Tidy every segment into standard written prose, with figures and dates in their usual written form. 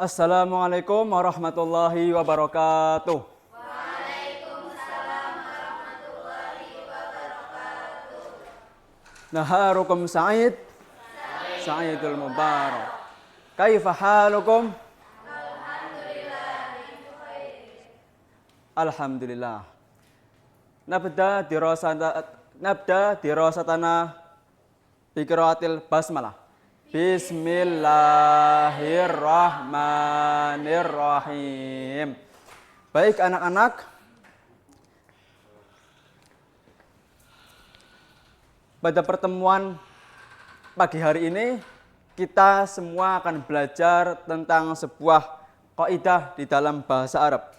Assalamualaikum warahmatullahi wabarakatuh. Naharukum sa'id, sa'idul mubarak. Kaifa halukum? Alhamdulillah. Nabda dirasatana bi qiraatil basmalah. Bismillahirrahmanirrahim. Baik anak-anak, pada pertemuan pagi hari ini kita semua akan belajar tentang sebuah kaidah di dalam bahasa Arab.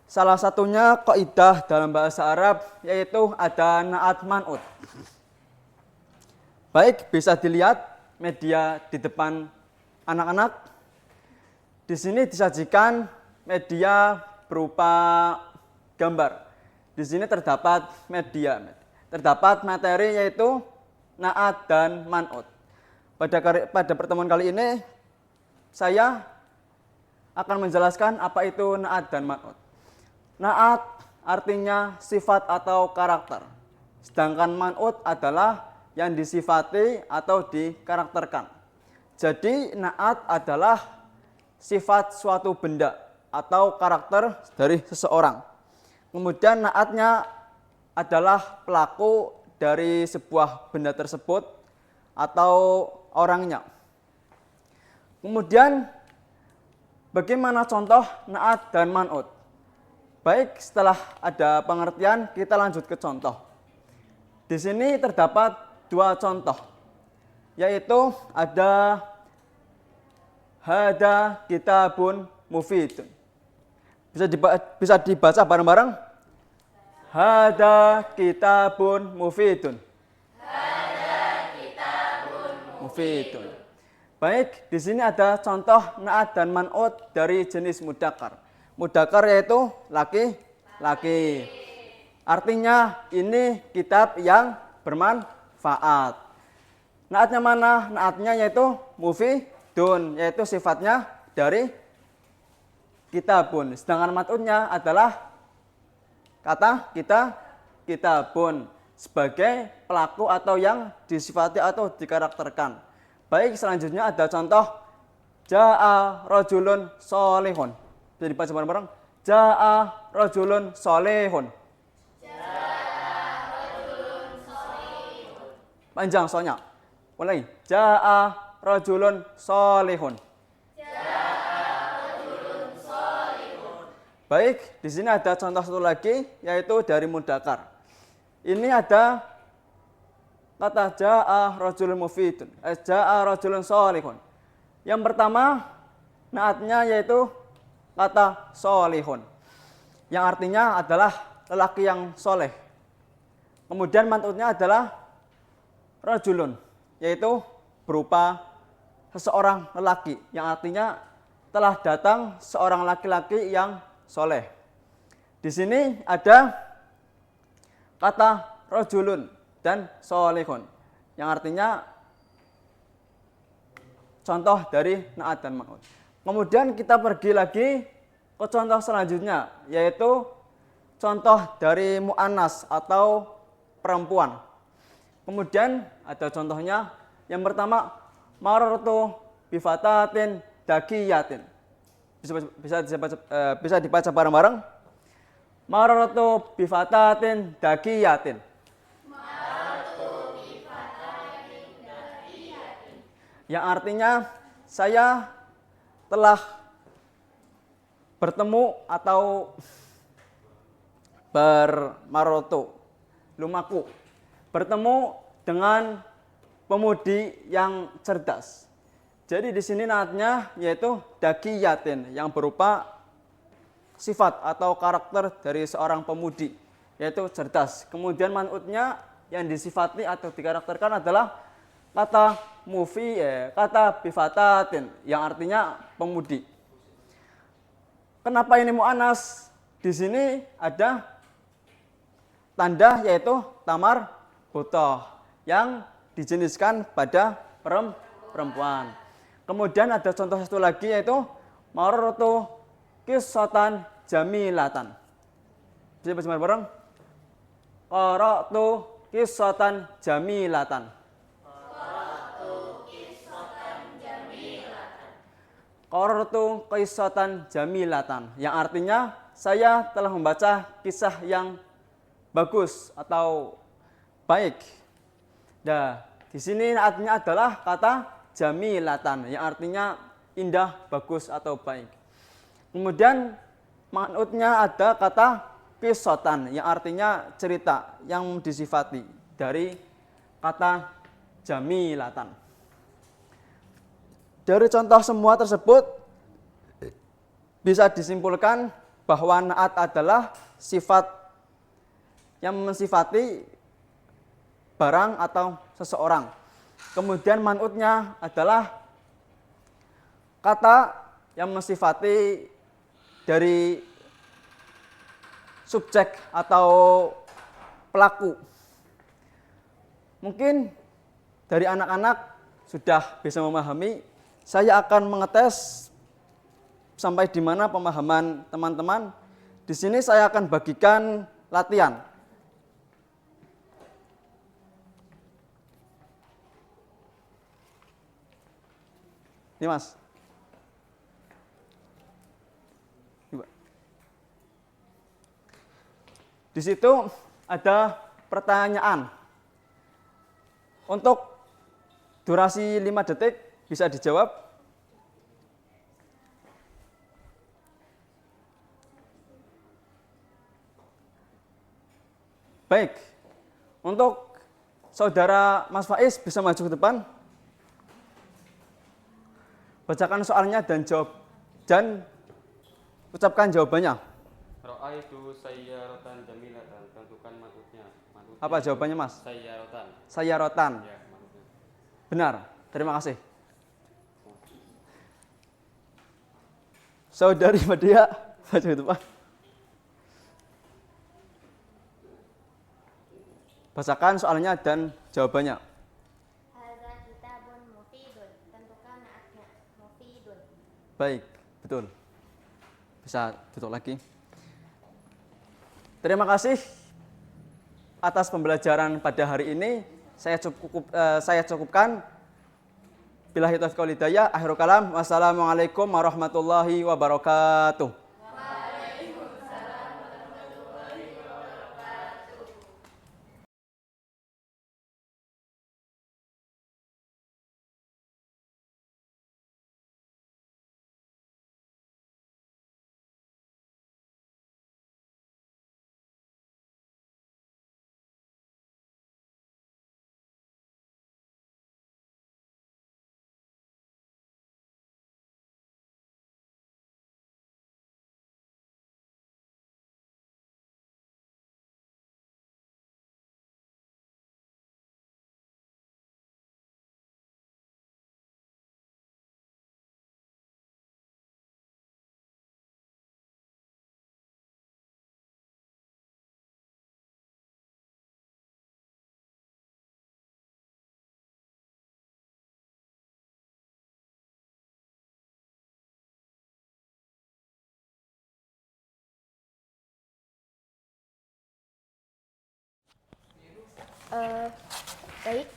Salah satunya kaidah dalam bahasa Arab yaitu ada naat man'ut. Baik, bisa dilihat media di depan anak-anak. Di sini disajikan media berupa gambar. Di sini terdapat terdapat materi yaitu naat dan man'ut. Pada pertemuan kali ini saya akan menjelaskan apa itu naat dan man'ut. Naat artinya sifat atau karakter, sedangkan man'ut adalah yang disifati atau dikarakterkan. Jadi naat adalah sifat suatu benda atau karakter dari seseorang. Kemudian naatnya adalah pelaku dari sebuah benda tersebut atau orangnya. Kemudian bagaimana contoh naat dan man'ut? Baik, setelah ada pengertian kita lanjut ke contoh. Di sini terdapat dua contoh, yaitu ada hada kitabun mufidun. Bisa dibaca bareng-bareng. Hada kitabun mufidun. Hada kitabun mufidun. Baik, di sini ada contoh naat dan man'ut dari jenis mudzakkar. Mudzakkar yaitu laki-laki. Artinya ini kitab yang bermanfaat. Naatnya mana? Naatnya yaitu mufidun, yaitu sifatnya dari kitabun. Sedangkan man'utnya adalah kata kitabun sebagai pelaku atau yang disifati atau dikarakterkan. Baik, selanjutnya ada contoh jaa rajulun sholihun. Bisa dibaca bareng-bareng. Jaa rajulun sholihun. Panjang soalnya. Mulai. Jaa rajulun sholihun. Baik, di sini ada contoh satu lagi yaitu dari mudzakkar. Ini ada kata jaa rajulun mufidun, jaa rajulun sholihun. Yang pertama naatnya yaitu kata sholihun, yang artinya adalah lelaki yang soleh. Kemudian man'utnya adalah rajulun, yaitu berupa seseorang lelaki, yang artinya telah datang seorang laki-laki yang soleh. Di sini ada kata rajulun dan sholihun, yang artinya contoh dari naat dan man'ut. Kemudian kita pergi lagi ke contoh selanjutnya, yaitu contoh dari mu'annas atau perempuan. Kemudian ada contohnya. Yang pertama, marartu bifatatin dakiyatin. Bisa dibaca bareng-bareng. Marartu bifatatin dakiyatin. Yang artinya saya telah bertemu atau bermarotu, lumaku, bertemu dengan pemudi yang cerdas. Jadi di sini naatnya yaitu dakiyatin, yang berupa sifat atau karakter dari seorang pemudi, yaitu cerdas. Kemudian man'utnya yang disifati atau dikarakterkan adalah kata kata bifatatin, yang artinya pemudi. Kenapa ini mu'annas? Di sini ada tanda yaitu tamar butoh, yang dijeniskan pada perempuan. Kemudian ada contoh satu lagi yaitu marartu qissatan jamilatan. Bisa baca bareng? Qara'tu qissatan jamilatan. Qara'tu qissatan jamilatan, yang artinya saya telah membaca kisah yang bagus atau baik. Nah, di sini artinya adalah kata jamilatan, yang artinya indah, bagus atau baik. Kemudian manutnya ada kata qissatan, yang artinya cerita yang disifati dari kata jamilatan. Dari contoh semua tersebut bisa disimpulkan bahwa naat adalah sifat yang mensifati barang atau seseorang. Kemudian manutnya adalah kata yang mensifati dari subjek atau pelaku. Mungkin dari anak-anak sudah bisa memahami. Saya akan mengetes sampai di mana pemahaman teman-teman. Di sini saya akan bagikan latihan. Ini Mas. Di situ ada pertanyaan. Untuk durasi 5 detik bisa dijawab. Baik. Untuk saudara Mas Faiz bisa maju ke depan. Bacakan soalnya dan ucapkan jawabannya. Ra'aitu sayyaratan jamilatan, tentukan manutnya. Apa jawabannya, Mas? Sayyaratan. Sayyaratan. Ya, manutnya. Benar. Terima kasih. Saudari Madia, maju ke depan. Bacakan soalnya dan jawabannya. Hadza kitabun mufidun, tentukan naatnya. Mufidun. Baik, betul. Bisa tutup lagi. Terima kasih atas pembelajaran pada hari ini. Saya cukupkan. Billahi taufiq wal hidayah. Akhirul kalam. Wassalamualaikum warahmatullahi wabarakatuh. Baik,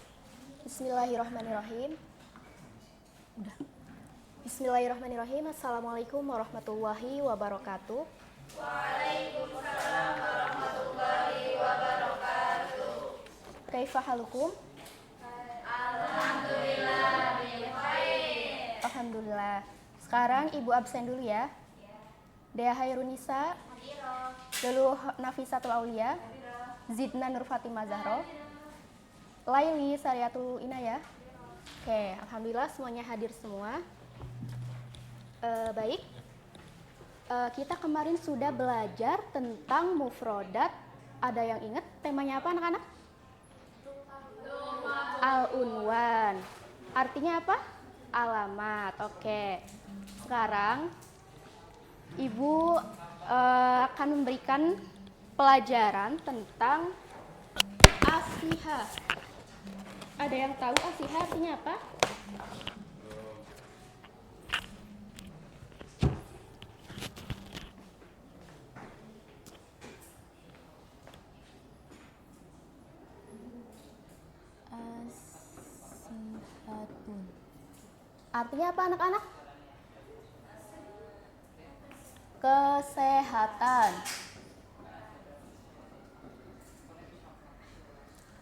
Bismillahirrahmanirrahim. Bismillahirrahmanirrahim. Assalamualaikum warahmatullahi wabarakatuh. Waalaikumsalam warahmatullahi wabarakatuh. Kaifa halukum? Alhamdulillah bikhair. Alhamdulillah. Sekarang Ibu absen dulu ya. Dea Hairunisa, Luluh Nafisatul Aulia, Zidna Nur Fatimah Zahro, Laili Sariatul Inayah. Oke, alhamdulillah semuanya hadir semua. Baik, kita kemarin sudah belajar tentang mufrodat. Ada yang ingat temanya apa anak-anak? Al-unwan. Artinya apa? Alamat. Oke. Sekarang Ibu akan memberikan pelajaran tentang asiha. Ada yang tahu asiha artinya apa? Artinya apa anak-anak? Kesehatan.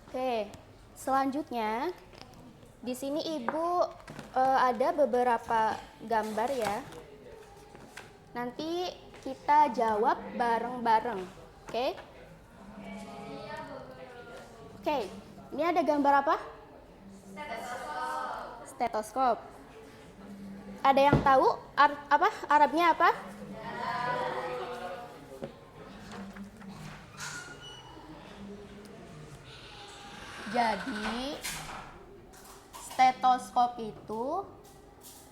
Oke, selanjutnya di sini Ibu ada beberapa gambar ya. Nanti kita jawab bareng-bareng. Oke? Oke, ini ada gambar apa? Stetoskop. Ada yang tahu apa Arabnya apa? Jadi stetoskop itu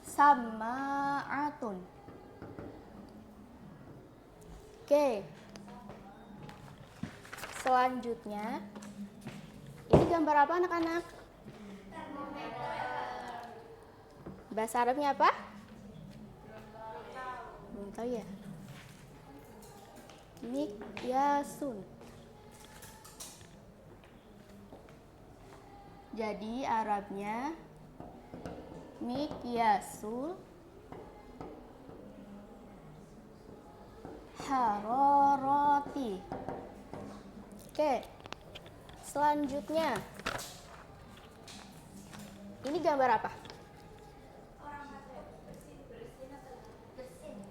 sama'atun. Oke. Selanjutnya, ini gambar apa anak-anak? Bahasa Arabnya apa? Belum tahu ya. Mikyasun. Jadi Arabnya mikyasul haroroti. Oke. Selanjutnya. Ini gambar apa?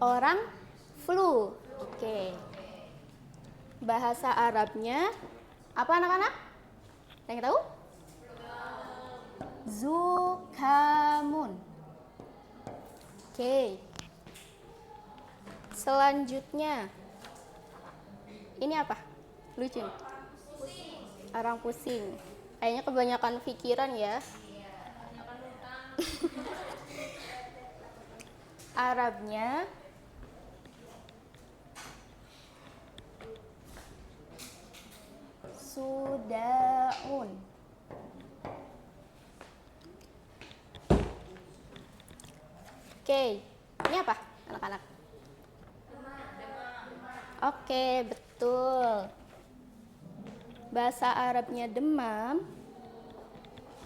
Orang flu. Oke. Bahasa Arabnya apa anak-anak? Ada yang tahu? Zukamun. Oke. Selanjutnya. Ini apa? Lucu. Orang pusing. Kayaknya kebanyakan pikiran ya. Arabnya sudaun. Oke, ini apa anak-anak? Oke, betul. Bahasa Arabnya demam.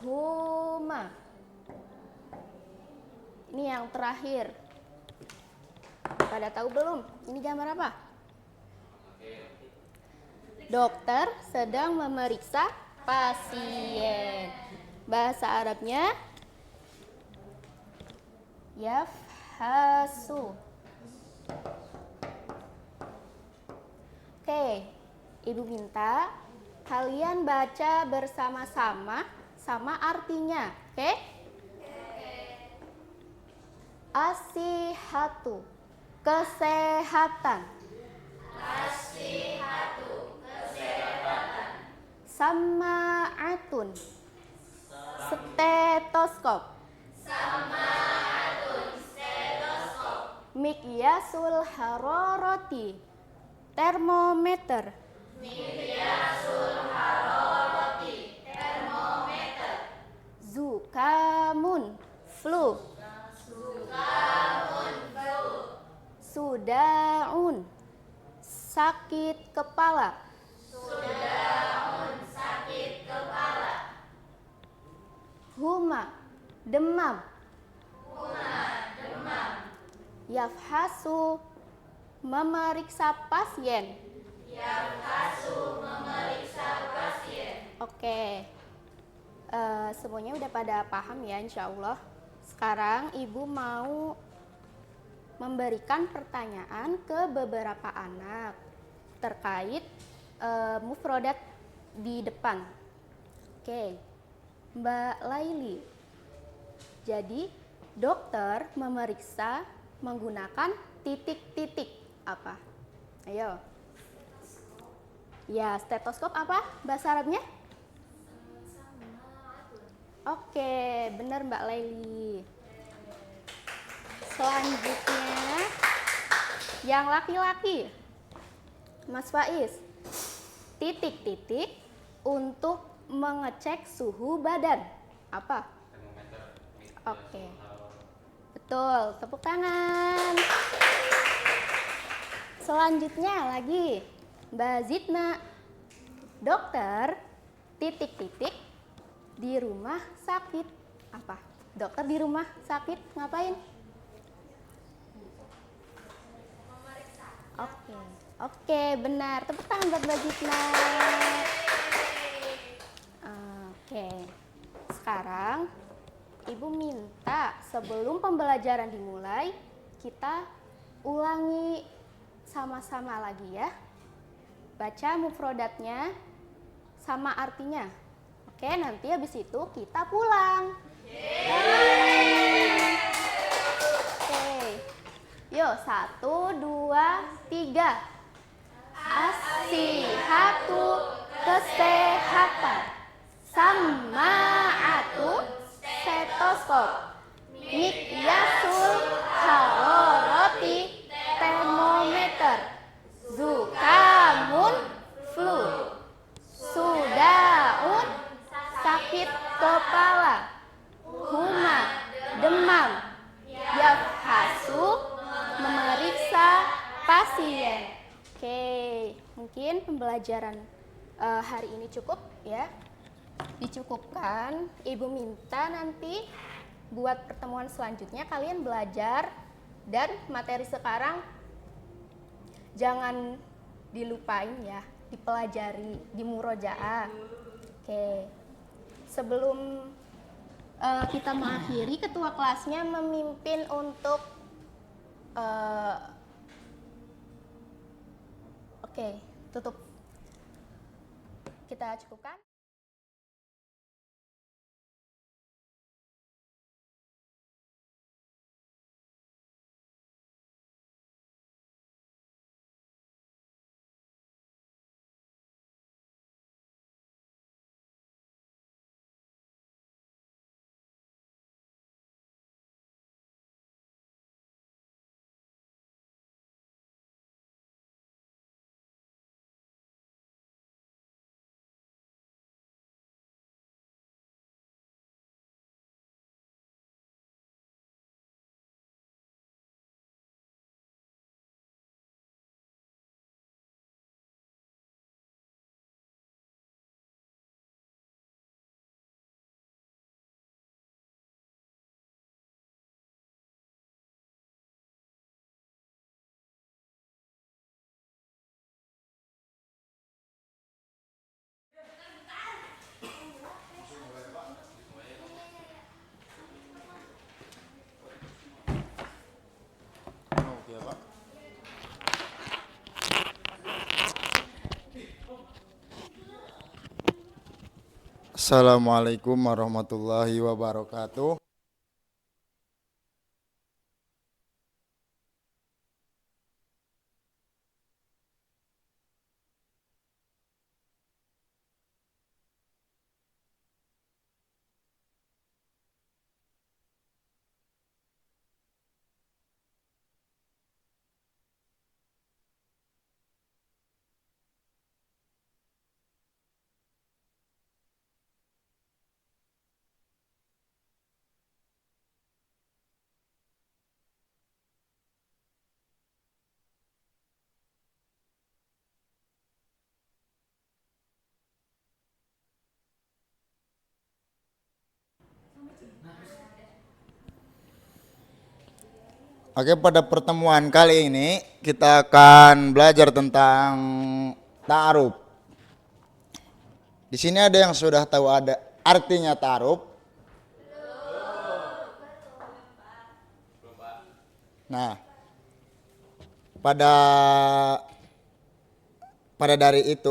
Huma. Ini yang terakhir. Pada tahu belum? Ini gambar apa? Dokter sedang memeriksa pasien. Bahasa Arabnya yafhasu. Oke, Ibu minta kalian baca bersama-sama sama artinya, oke? Asihatu, kesehatan. Asihatu, kesehatan. Sama'atun, stetoskop. Sama'atun, stetoskop. Mikyasul haroroti, termometer. Mikyasul haroroti, termometer. Zukamun, flu. Zukamun, flu. Sudaun, sakit kepala. Sudaun, sakit kepala. Huma, demam. Huma, demam. Yafhasu, memeriksa pasien. Yafhasu, memeriksa pasien. Oke, semuanya udah pada paham ya insya Allah. Sekarang Ibu mau memberikan pertanyaan ke beberapa anak terkait mufrodat di depan. Oke, Mbak Laili. Jadi dokter memeriksa menggunakan titik-titik apa? Ayo. Ya, stetoskop apa bahasa Arabnya? Oke, benar Mbak Laili. Selanjutnya, yang laki-laki, Mas Faiz. Titik-titik untuk mengecek suhu badan. Apa? Oke. Betul, tepuk tangan. Selanjutnya lagi, Mbak Zidna. Dokter, titik-titik di rumah sakit. Apa? Dokter di rumah sakit ngapain? Oke, oke, benar. Tepuk tangan buat Mbak Gitna. Oke, sekarang Ibu minta sebelum pembelajaran dimulai, kita ulangi sama-sama lagi ya. Baca mufrodatnya sama artinya. Oke, nanti habis itu kita pulang. Oke, yuk 1, 2, 3. As-sihhatu kesehatan, sama'atu stetoskop, mikyasul haroroti termometer, zukamun flu, sudaun sakit kepala, huma demam, yafhasu memeriksa pasien. Oke, mungkin pembelajaran hari ini cukup ya. Dicukupkan. Ibu minta nanti buat pertemuan selanjutnya kalian belajar dan materi sekarang jangan dilupain ya, dipelajari, dimurojaah. Oke. Sebelum kita mengakhiri, ketua kelasnya memimpin untuk oke, tutup. Kita cukupkan. Assalamualaikum warahmatullahi wabarakatuh. Oke, pada pertemuan kali ini kita akan belajar tentang ta'aruf. Di sini ada yang sudah tahu ada artinya ta'aruf? Nah,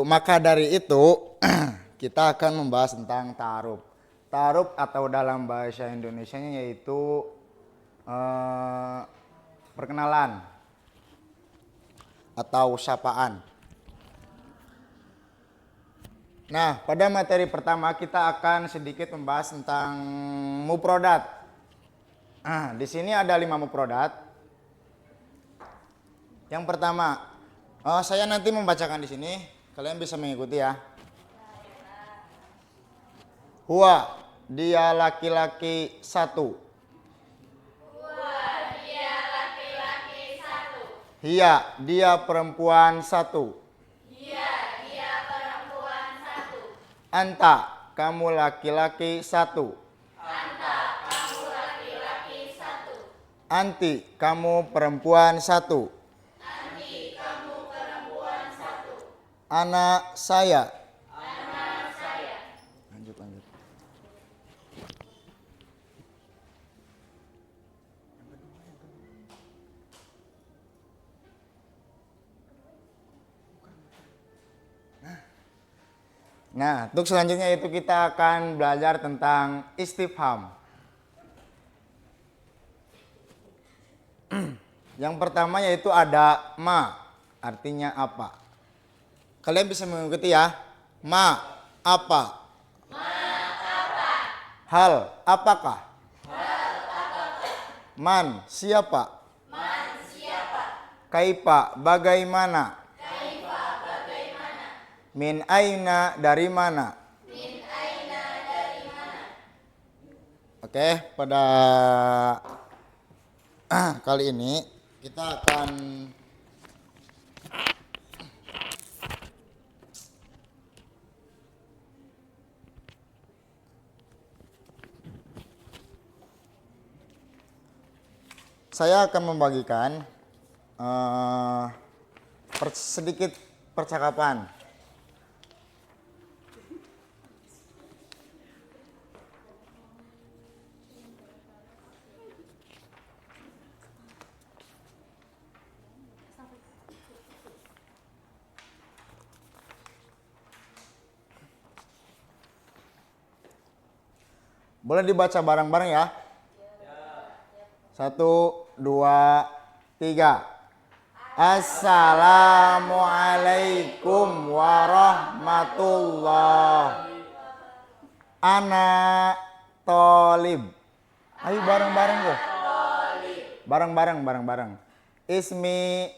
maka dari itu kita akan membahas tentang ta'aruf. Ta'aruf atau dalam bahasa Indonesianya yaitu perkenalan atau sapaan. Nah, pada materi pertama kita akan sedikit membahas tentang mufrodat. Di sini ada 5 mufrodat. Yang pertama, saya nanti membacakan di sini, kalian bisa mengikuti ya. Huwa, dia laki-laki 1. Hiya, dia perempuan 1. Anta, kamu laki-laki 1. Anti, kamu perempuan satu. Anak saya. Lanjut. Nah, untuk selanjutnya itu kita akan belajar tentang istifham. Yang pertama yaitu ada ma, artinya apa. Kalian bisa mengikuti ya. Ma, apa? Hal, apakah? Man, siapa? Kaifa, bagaimana? Min aina, dari mana? Oke, pada kali ini kita akan saya akan membagikan sedikit percakapan. Boleh dibaca bareng-bareng ya? 1, 2, 3. Assalamualaikum warahmatullah. Ana tolib. Ayo bareng-bareng kok. Bareng-bareng. Ismi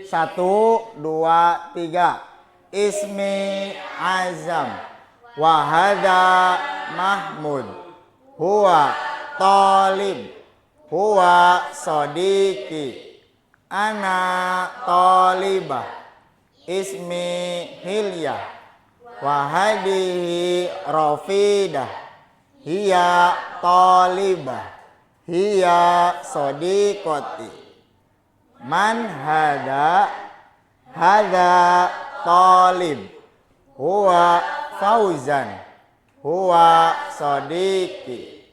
1, 2, 3. Ismi Azam. Wahada Mahmud. Huwa tolib. Huwa sodiki. Ana tolibah. Ismi Hilyah. Wahadihi Rafidah. Hiya tolibah. Hiya sodikoti. Man hada. Hada tolib. Huwa Fauzan. Huwa sodiki.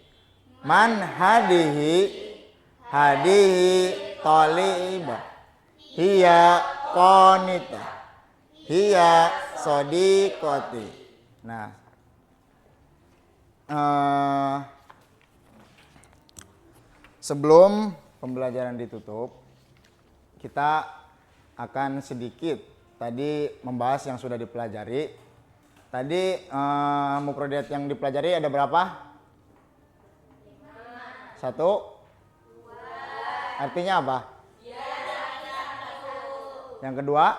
Man hadihi. Hadihi tolibah. Hiya qanitah. Hiya sodikoti. Nah, sebelum pembelajaran ditutup, kita akan sedikit tadi membahas yang sudah dipelajari. Tadi mufradat yang dipelajari ada berapa? 1. Artinya apa? Yang kedua?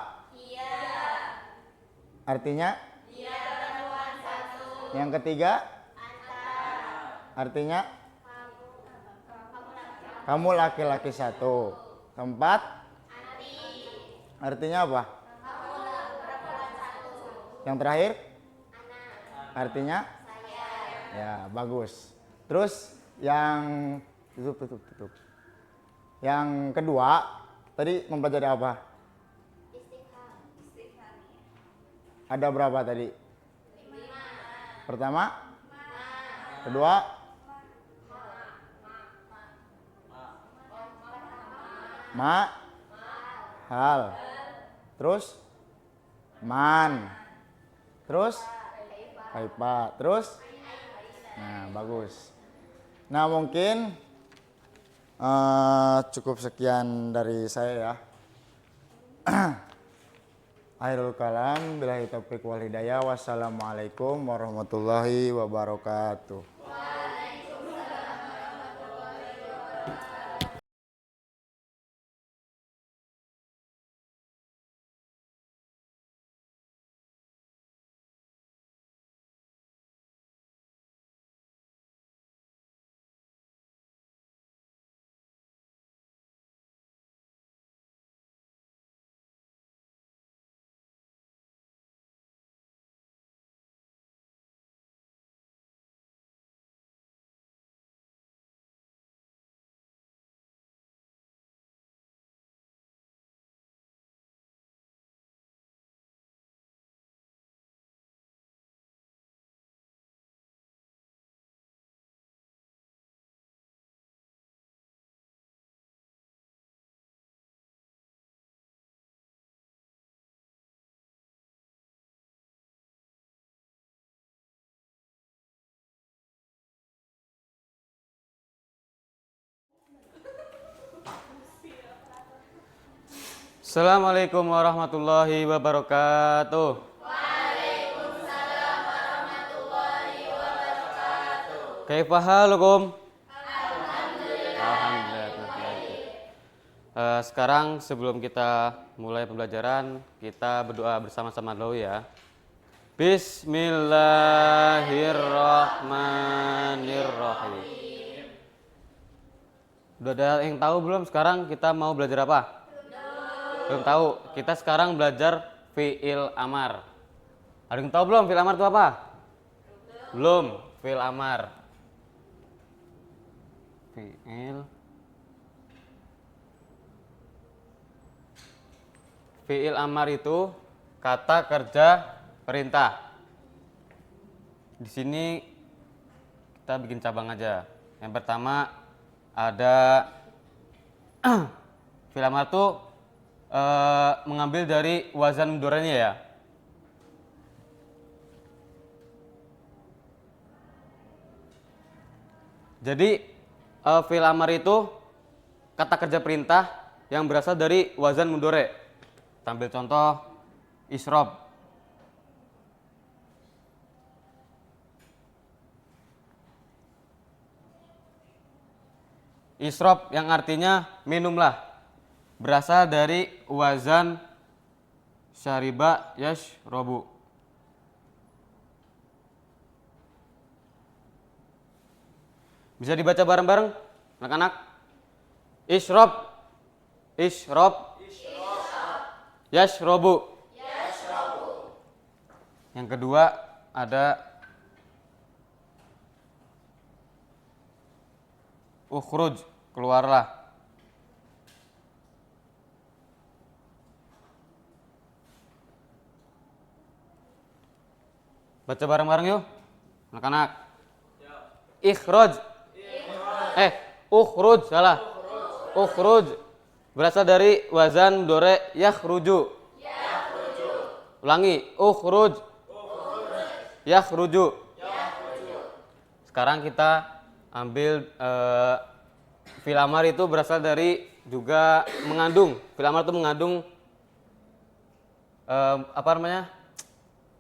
Artinya? Yang ketiga? Artinya? Kamu laki-laki 1. Keempat? Artinya apa? Yang terakhir? Artinya? Ya, bagus. Terus yang tutup. Yang kedua, tadi mempelajari apa? Ada berapa tadi? 5. Pertama? Kedua? Hal. Terus? Man. Terus? Kaifa. Terus? Nah, bagus. Nah, mungkin cukup sekian dari saya ya. Akhirul kalam, billahi taufiq wal hidayah. Wassalamualaikum warahmatullahi wabarakatuh. Assalamualaikum warahmatullahi wabarakatuh. Kaifa halukum? Alhamdulillah. Sekarang sebelum kita mulai pembelajaran, kita berdoa bersama-sama dulu ya. Bismillahirrahmanirrahim. Udah ada yang tahu belum sekarang kita mau belajar apa? Belum tahu. Kita sekarang belajar fi'il amar. Ada yang tahu belum fi'il amar itu apa? Belum. Fi'il amar. Fi'il amar itu kata kerja perintah. Di sini kita bikin cabang aja. Yang pertama ada fi'il amar itu mengambil dari wazan mudhari'nya ya. Jadi fi'il amar itu kata kerja perintah yang berasal dari wazan mudhari'. Tampil contoh isrob. Isrob yang artinya minumlah. Berasal dari wazan syariba yashrobu. Bisa dibaca bareng-bareng, anak-anak. Isrob, isrob, yashrobu. Yang kedua ada ukhruj, keluarlah. Baca bareng-bareng yuk, anak-anak. Ikhroj. Ukhruj, salah. Ukhruj berasal dari wazan mudhari' yakhruju. Ulangi, ukhruj. Yakhruju. Sekarang kita ambil fi'il amar itu berasal dari juga mengandung. Fi'il amar itu mengandung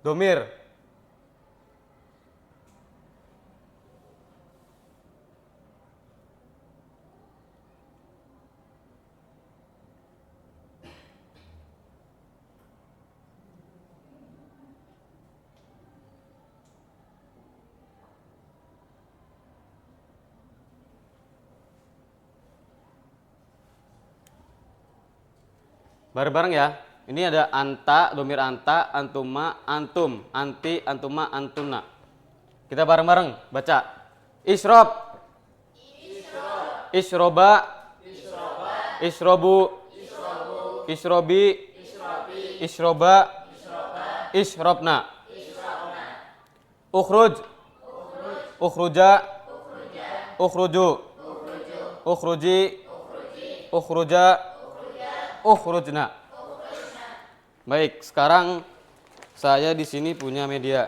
domir. Bareng-bareng ya. Ini ada anta, domir anta, antuma, antum, anti, antuma, antuna. Kita bareng-bareng baca. Isrob. Isroba. Isrobu. Isrobi. Isroba. Isrobna. Ukhruj. Ukhruja. Ukhruju. Ukhruji. Ukhruja. Ukhrujna. Baik, sekarang saya di sini punya media.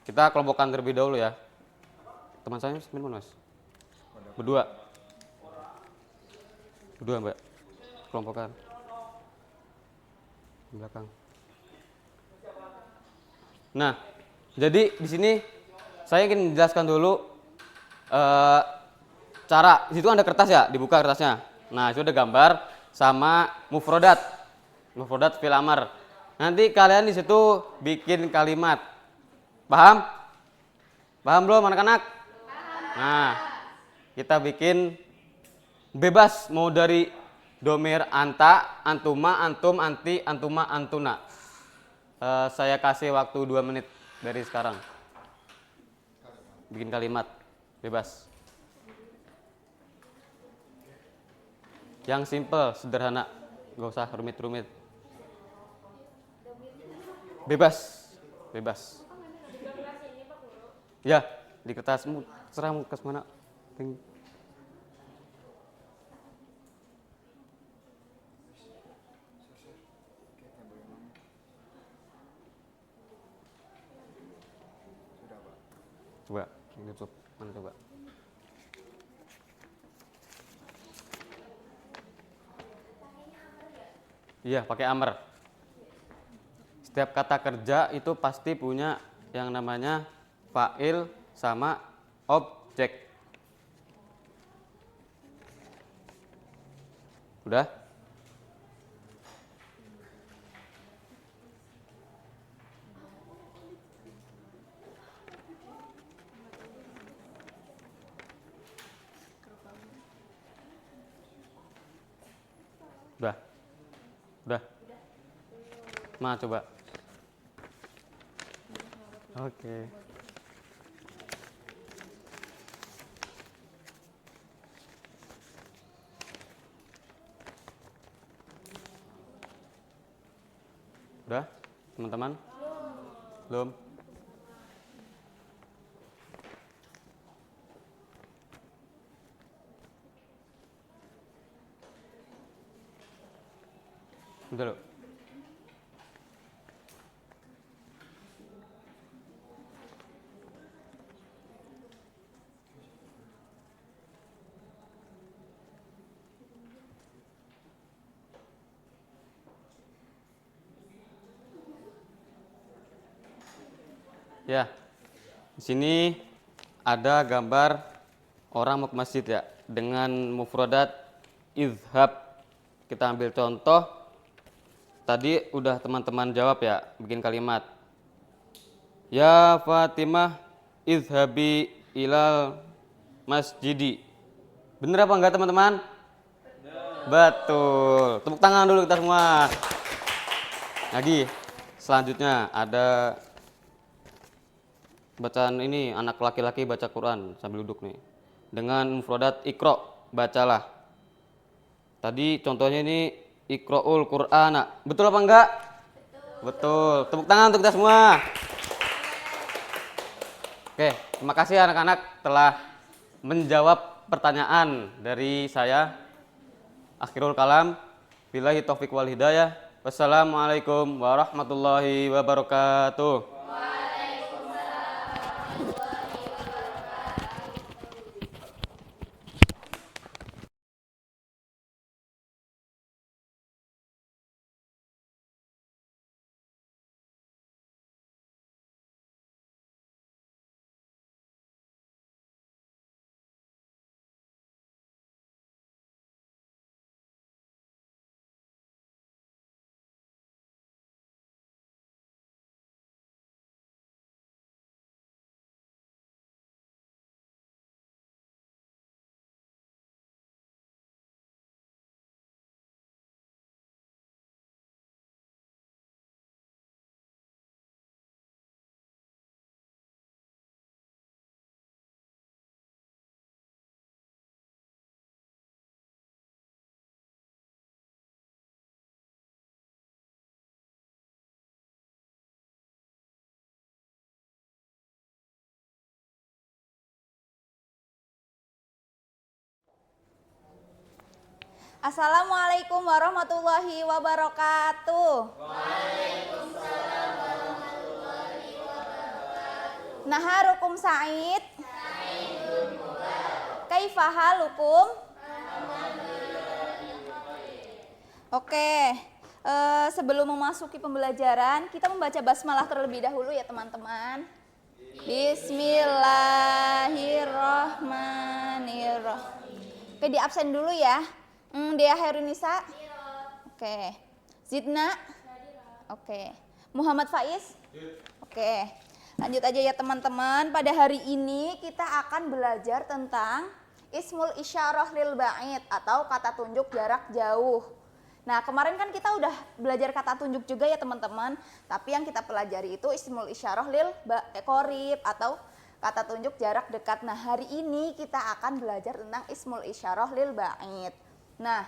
Kita kelompokkan terlebih dahulu ya. Teman saya mana Mas? Berdua. Berdua, Mbak. Kelompokkan. Di belakang. Nah, jadi di sini saya ingin menjelaskan dulu cara. Di situ ada kertas ya, dibuka kertasnya. Nah, itu ada gambar sama mufrodat fi'il amar. Nanti kalian di situ bikin kalimat. Paham? Paham belum anak-anak? Nah, kita bikin bebas mau dari domir anta, antuma, antum, anti, antuma, antuna. Saya kasih waktu 2 menit dari sekarang. Bikin kalimat bebas. Yang simple, sederhana, nggak usah rumit-rumit. Bebas, bebas. Ya, di kertasmu, serah mau ke mana. Coba, YouTube, mana coba. Iya, pakai amr. Setiap kata kerja itu pasti punya yang namanya fa'il sama objek. Udah? Udah? Udah? Ma, coba. Oke. Udah, teman-teman? Belum? Udah loh. Ya, di sini ada gambar orang mau ke masjid ya dengan mufradat izhab. Kita ambil contoh. Tadi udah teman-teman jawab ya, bikin kalimat. Ya Fatimah izhabi ilal masjidi. Bener apa enggak teman-teman? Betul. Tepuk tangan dulu kita semua. Lagi selanjutnya ada bacaan ini, anak laki-laki baca Quran sambil duduk nih. Dengan mufradat iqra, bacalah. Tadi contohnya ini iqra'ul Qur'ana. Betul apa enggak? Betul. Tepuk tangan untuk kita semua. Oke, terima kasih anak-anak telah menjawab pertanyaan dari saya. Akhirul kalam. Billahi taufik wal hidayah. Wassalamualaikum warahmatullahi wabarakatuh. Assalamualaikum warahmatullahi wabarakatuh. Waalaikumsalam warahmatullahi wabarakatuh. Naharukum Sa'id. Sa'idun mubarak. Kaifa halukum? Oke, sebelum memasuki pembelajaran, kita membaca basmalah terlebih dahulu ya teman-teman. Bismillahirrahmanirrahim. Oke, di absen dulu ya. Dia Herunisa. Oke. Zidna. Oke. Muhammad Faiz. Oke. Lanjut aja ya teman-teman. Pada hari ini kita akan belajar tentang ismul isyarah lil ba'id atau kata tunjuk jarak jauh. Nah, kemarin kan kita udah belajar kata tunjuk juga ya teman-teman. Tapi yang kita pelajari itu ismul isyarah lil qorib atau kata tunjuk jarak dekat. Nah, hari ini kita akan belajar tentang ismul isyarah lil ba'id. Nah,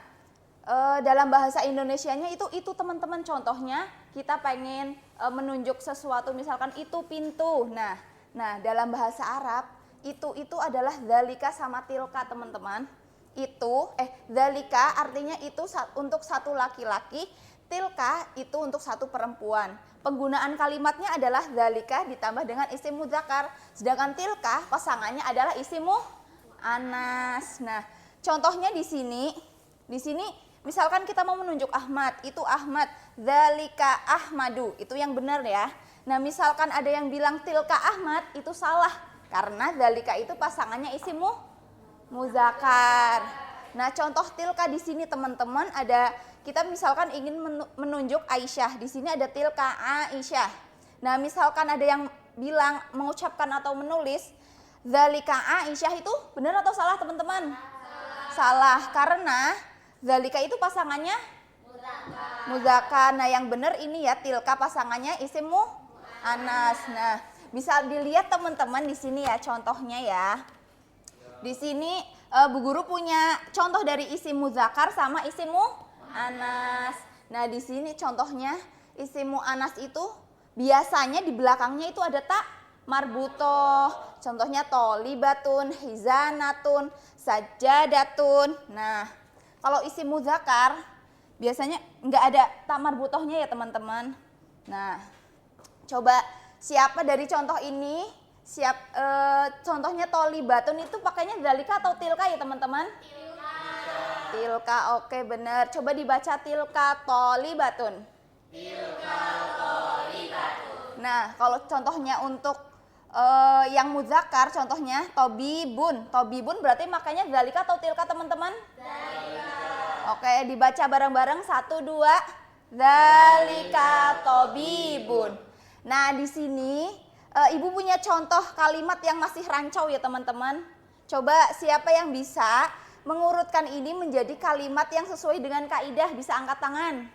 dalam bahasa Indonesianya itu teman-teman, contohnya kita pengen menunjuk sesuatu, misalkan itu pintu. Nah dalam bahasa Arab itu adalah dzalika sama tilka teman-teman. Dzalika artinya itu untuk satu laki-laki, tilka itu untuk satu perempuan. Penggunaan kalimatnya adalah dzalika ditambah dengan isim mudzakar, sedangkan tilka pasangannya adalah isim muannas. Nah, contohnya di sini Misalkan kita mau menunjuk Ahmad, itu Ahmad, dzalika Ahmadu, itu yang benar ya. Nah, misalkan ada yang bilang tilka Ahmad, itu salah. Karena dzalika itu pasangannya isim muzakkar. Nah, contoh tilka di sini teman-teman ada, kita misalkan ingin menunjuk Aisyah, di sini ada tilka Aisyah. Nah, misalkan ada yang bilang mengucapkan atau menulis dzalika Aisyah, itu benar atau salah teman-teman? Salah, karena dzalika itu pasangannya muzakkar. Nah, yang benar ini ya, tilka pasangannya isim muannas. Nah, bisa dilihat teman-teman di sini ya contohnya ya. Di sini Bu Guru punya contoh dari isim muzakkar sama isim muannas. Nah, di sini contohnya isim muannas itu biasanya di belakangnya itu ada tak marbutoh. Contohnya tolibatun, hizanatun, sajadatun. Nah, kalau isim muzakkar biasanya nggak ada tak marbutohnya ya teman-teman. Nah, coba siapa dari contoh ini? Contohnya tolibatun itu pakainya dzalika atau tilka ya teman-teman? Tilka, oke benar. Coba dibaca tilka tolibatun. Nah, kalau contohnya untuk yang muzakkar, contohnya tobibun. Tobibun berarti makanya dzalika atau tilka teman-teman? Oke, dibaca bareng-bareng 1, 2. Dzalika tobibun. Nah, di sini Ibu punya contoh kalimat yang masih rancau ya teman-teman. Coba siapa yang bisa mengurutkan ini menjadi kalimat yang sesuai dengan kaidah, bisa angkat tangan.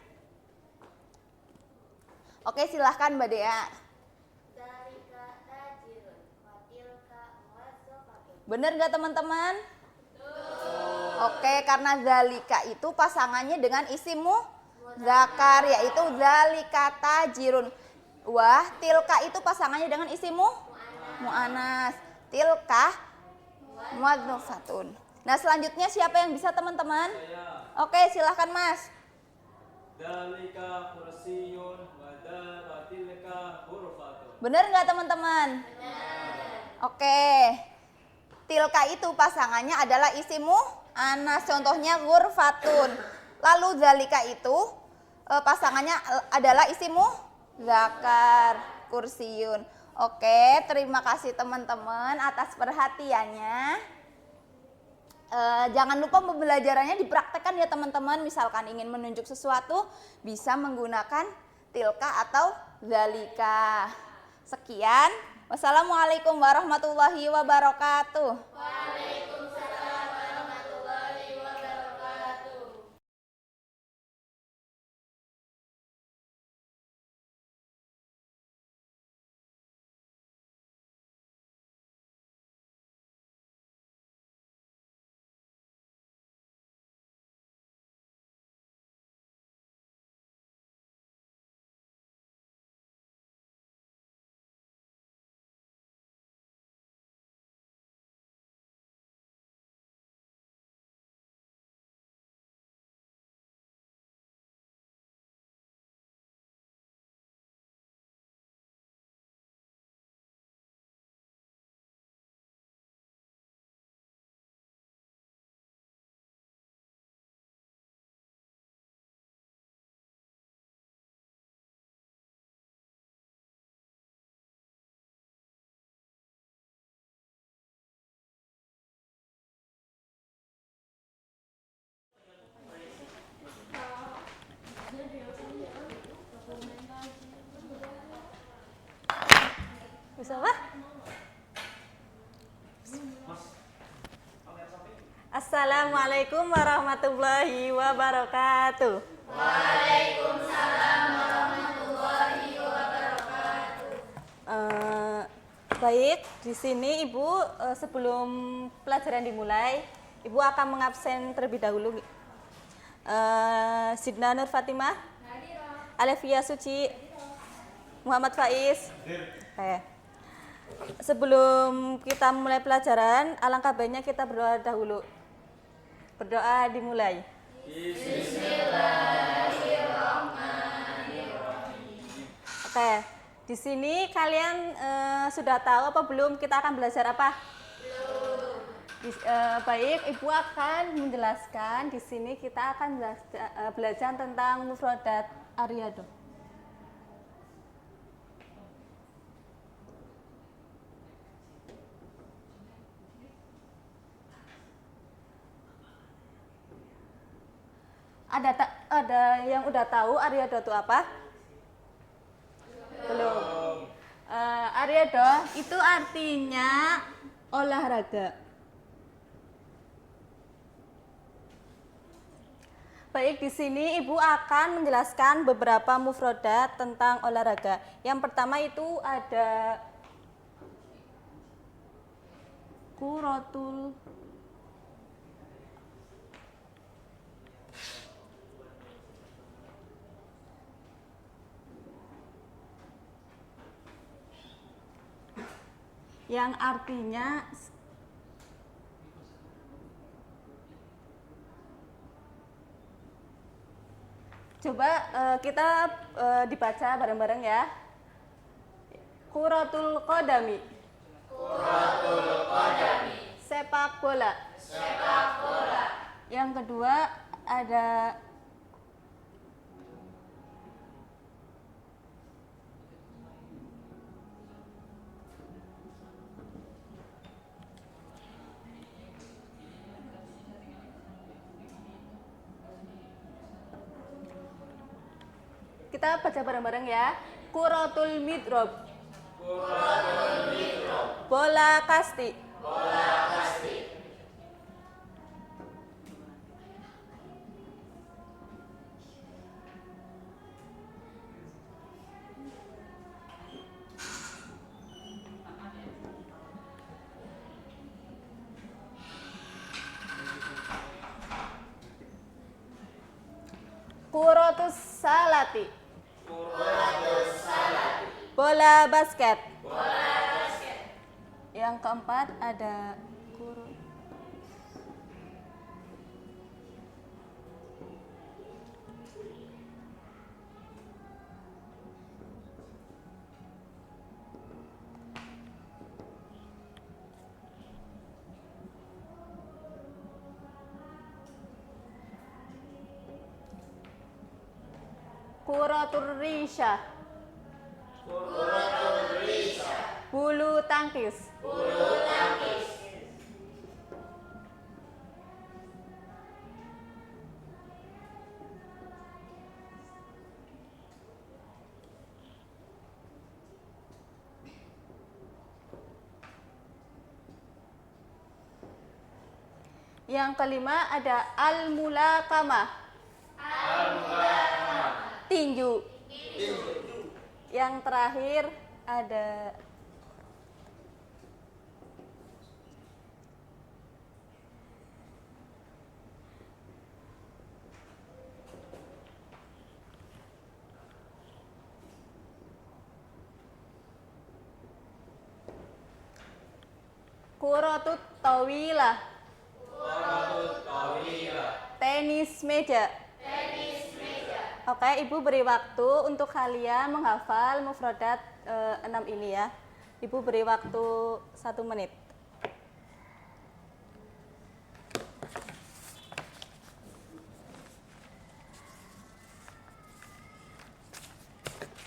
Oke, silahkan Mbak Dea. Bener nggak teman-teman? Oke, karena dzalika itu pasangannya dengan isim muzakkar, yaitu dzalika tajirun. Wah, tilka itu pasangannya dengan isim muannas. Tilka muadzzafatun. Nah, selanjutnya siapa yang bisa teman-teman? Oke, silahkan Mas. Dzalika kursiyun wa tilka hurfatun. Bener nggak teman-teman? Oke. Tilka itu pasangannya adalah isim muannas, contohnya ghurfatun. Lalu dzalika itu pasangannya adalah isim muzakkar, kursiyun. Oke, terima kasih teman-teman atas perhatiannya. Jangan lupa pembelajarannya dipraktekkan ya teman-teman. Misalkan ingin menunjuk sesuatu bisa menggunakan tilka atau dzalika. Sekian. Wassalamualaikum warahmatullahi wabarakatuh. Waalaikumsalam warahmatullahi wabarakatuh. Bisa apa? Assalamualaikum warahmatullahi wabarakatuh. Waalaikumsalam warahmatullahi wabarakatuh. Baik, di sini Ibu sebelum pelajaran dimulai, Ibu akan mengabsen terlebih dahulu. Sidna Nur Fatimah, Alefia Suci, Muhammad Faiz. Sebelum kita mulai pelajaran, alangkah baiknya kita berdoa dahulu. Berdoa dimulai. Bismillahirrahmanirrahim. Oke, di sini kalian sudah tahu apa belum kita akan belajar apa? Belum. Baik, Ibu akan menjelaskan. Di sini kita akan belajar tentang mufradat Ariado. Ada yang udah tahu Ariado itu apa? Belum. Ariado itu artinya olahraga. Baik, di sini Ibu akan menjelaskan beberapa mufradat tentang olahraga. Yang pertama itu ada kurotul yang artinya coba kita dibaca bareng-bareng ya. Kuratul Qadami. Sepak bola. Yang kedua ada kita baca bareng-bareng ya. Kuratul midrob. Bola kasti. Kuratus salati. Bola basket. Yang keempat ada kuratur risha. Bulu tangkis. Yang kelima ada al-mulakamah. Tinju. Yang terakhir ada kuratut tawilah. Tenis meja. Oke, Ibu beri waktu untuk kalian menghafal mufradat 6 ini ya. Ibu beri waktu 1 menit.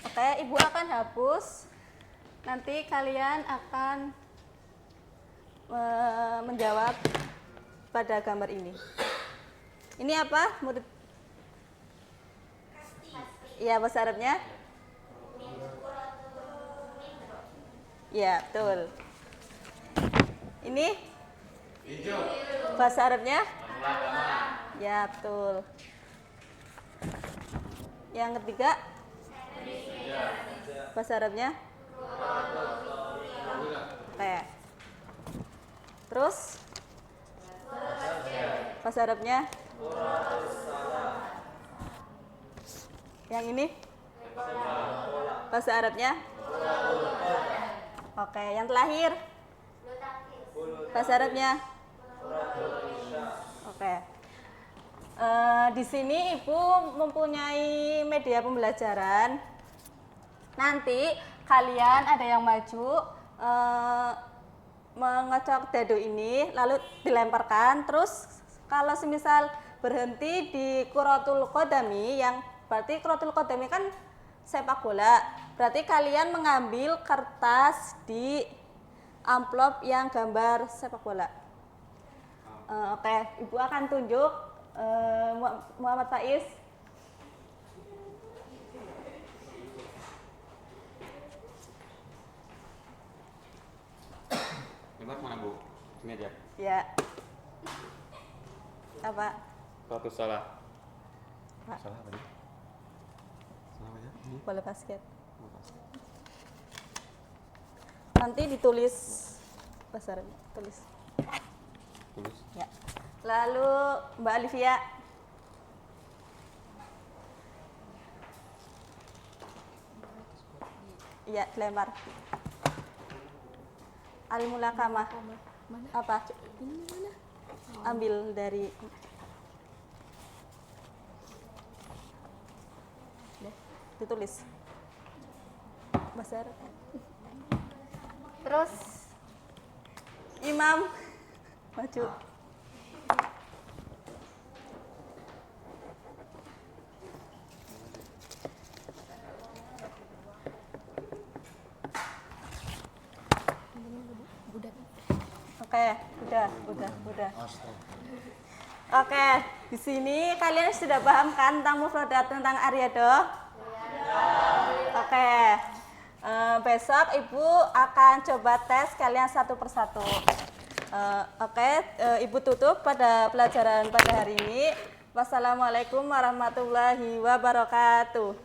Oke, Ibu akan hapus. Nanti kalian akan menjawab pada gambar ini. Ini apa, murid? Ya, bahasa Arabnya? Ya, betul. Ini? Hijau. Bahasa Arabnya? Ya, betul. Yang ketiga? Bahasa Arabnya? Oke. Terus? Bahasa Arabnya? Yang ini? Bahasa Arabnya? Oke, yang terakhir? Bahasa Arabnya? Oke. Di sini Ibu mempunyai media pembelajaran. Nanti kalian ada yang maju, mengocok dadu ini lalu dilemparkan, terus kalau semisal berhenti di Kuratul Qadami, yang berarti Kuratul Qadami kan sepak bola, berarti kalian mengambil kertas di amplop yang gambar sepak bola. Oke, Ibu akan tunjuk Muhammad Faiz. Lempar mana Bu? Ini aja. Ya. Apa? Suatu salah. Pak. Salah apa nih? Salah apa ya? Ini. Bola basket. Nanti ditulis besar, tulis. Tulis. Ya. Lalu Mbak Olivia. Iya, dilempar. Al-Mulakamah. Apa? Ambil dari ditulis. Besar. Terus Imam maju. Oke, udah. Oke, di sini kalian sudah paham kan tentang mufradat, tentang Ariado? Oke, besok Ibu akan coba tes kalian satu persatu. Oke, Ibu tutup pada pelajaran pada hari ini. Wassalamualaikum warahmatullahi wabarakatuh.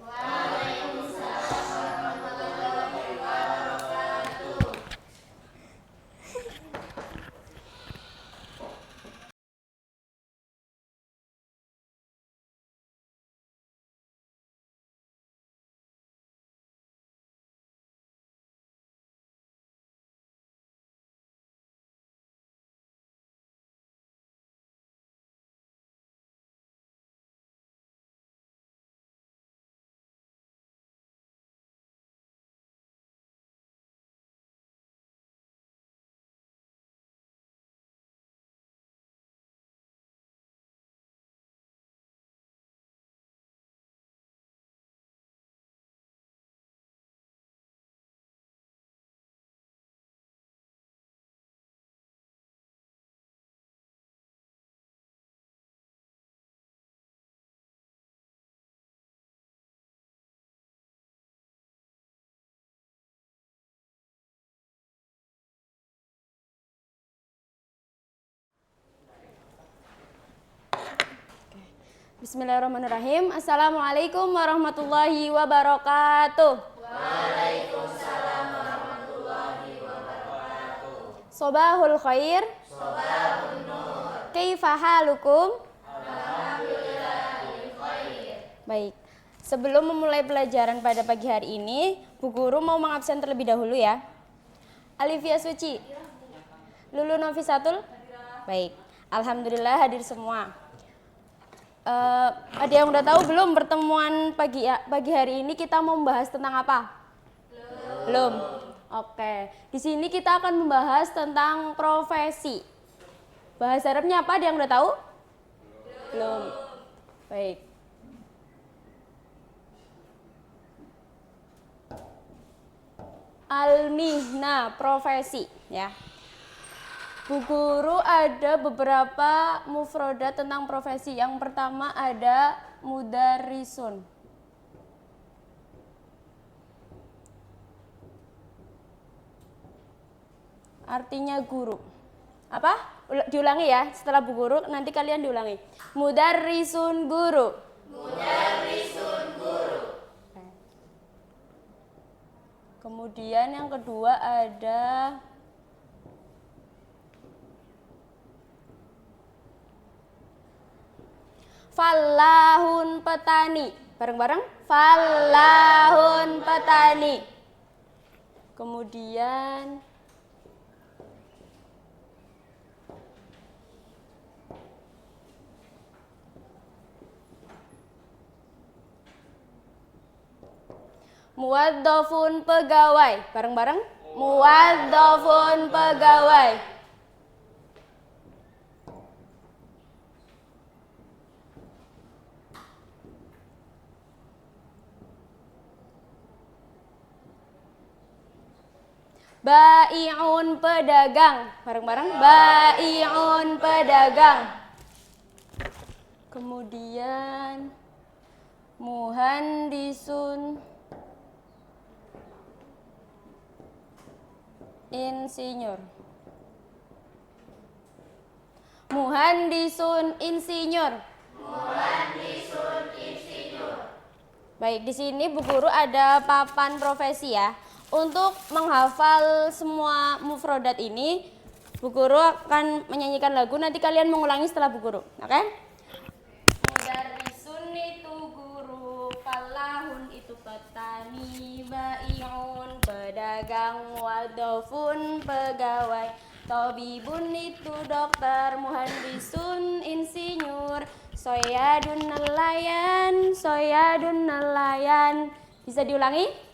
Bismillahirrahmanirrahim. Assalamualaikum warahmatullahi wabarakatuh. Waalaikumsalam warahmatullahi wabarakatuh. Sobahul khair. Sobahul nur. Kaifa halukum? Alhamdulillah khair. Baik. Sebelum memulai pelajaran pada pagi hari ini, Bu Guru mau mengabsen terlebih dahulu ya. Alivia Suci. Lulu Novisatul. Baik. Alhamdulillah hadir semua. Ada yang udah tahu belum pertemuan pagi hari ini kita mau membahas tentang apa? Belum. Oke. Di sini kita akan membahas tentang profesi. Bahasa Arabnya apa? Ada yang udah tahu? Belum. Baik. Al-mihna, profesi, ya. Bu Guru ada beberapa mufrodat tentang profesi. Yang pertama ada mudarrisun. Artinya guru. Apa? Diulangi ya, setelah Bu Guru nanti kalian diulangi. Mudarrisun guru. Mudarrisun guru. Kemudian yang kedua ada fallahun petani. Bareng-bareng. Fallahun petani. Kemudian muwadzafun pegawai. Bareng-bareng. muwadzafun pegawai. Bai'un pedagang. Bareng-bareng. Bai'un pedagang. Kemudian muhandisun insinyur. Muhandisun insinyur. Muhandisun insinyur. Baik, di sini Bu Guru ada papan profesi ya. Untuk menghafal semua mufrodat ini, Bu Guru akan menyanyikan lagu, nanti kalian mengulangi setelah Bu Guru, oke? Mudarrisun itu guru, falahun itu petani, bai'un pedagang, wadofun pegawai, tabibun itu dokter, muhandisun insinyur, soyadun nelayan, soyadun nelayan. Bisa diulangi?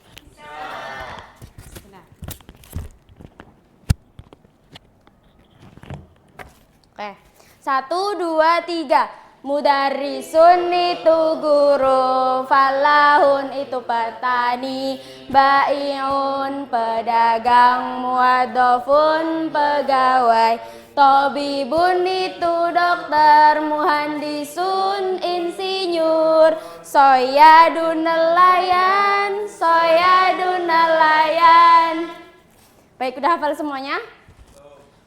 Oke, 1, 2, 3. Mudarrisun itu guru, falahun itu petani, bai'un pedagang, muwadzafun pegawai, tabibun itu dokter, muhandisun insinyur, soyadun nelayan, soyadun nelayan. Baik, udah hafal semuanya?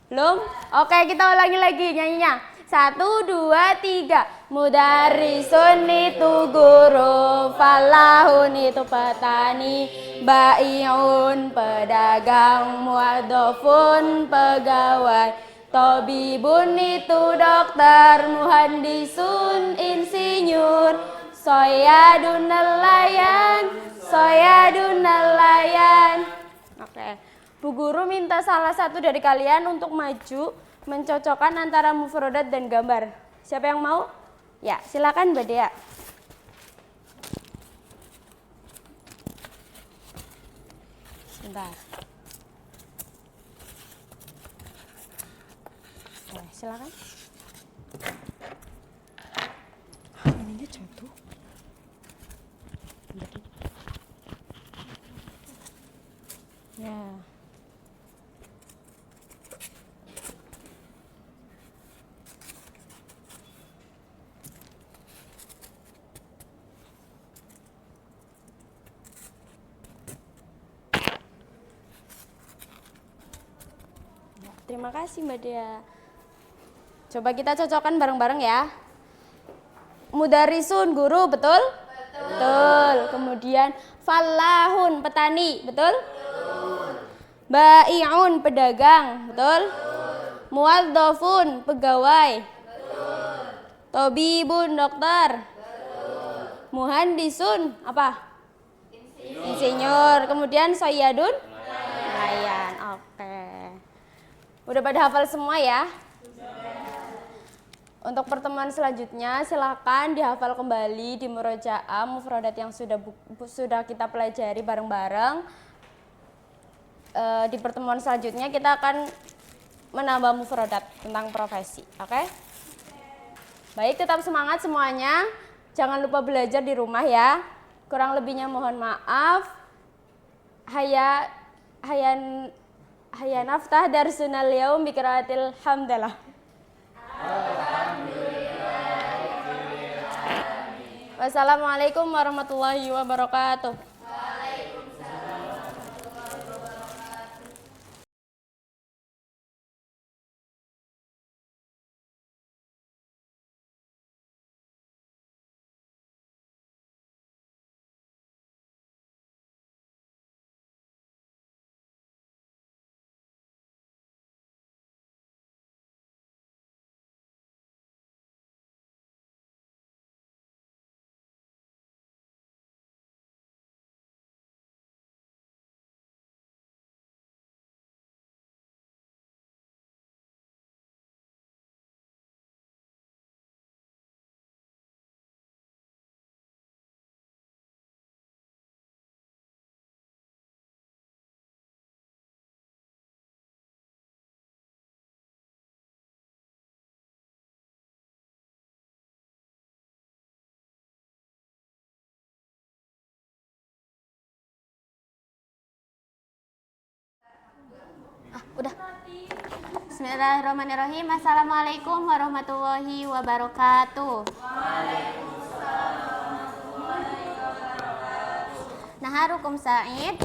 Belum? Oke, kita ulangi lagi nyanyinya. 1, 2, 3. Mudarrisun itu guru, falahun itu petani, bai'un pedagang, muwadzafun pegawai, tabibun itu dokter, muhandisun insinyur, soyadun nelayan, soyadun nelayan. Oke. Bu Guru minta salah satu dari kalian untuk maju mencocokkan antara mufrodat dan gambar. Siapa yang mau? Ya, silakan Mbak Dea. Sebentar. Oke, silakan. Ininya jatuh. Ya. Terima kasih Mbak Dea. Coba kita cocokkan bareng-bareng ya. Mudarrisun guru, betul? Betul. Kemudian falahun petani, betul? Betul. Bai'un pedagang, betul? Muwadzafun pegawai. Betul. Tabibun dokter. Betul. Muhandisun apa? Insinyur. Kemudian soyadun nelayan. Oke. Udah pada hafal semua ya? Untuk pertemuan selanjutnya silakan dihafal kembali di murojaah mufrodat yang sudah kita pelajari bareng-bareng. Di pertemuan selanjutnya kita akan menambah mufrodat tentang profesi, oke? Baik, tetap semangat semuanya. Jangan lupa belajar di rumah ya. Kurang lebihnya mohon maaf. Hayya naftah darsunal yaum biqiraatil hamdalah. Wassalamualaikum warahmatullahi wabarakatuh. Udah. Bismillahirrahmanirrahim. Assalamualaikum warahmatullahi wabarakatuh. Naharukum Sa'id.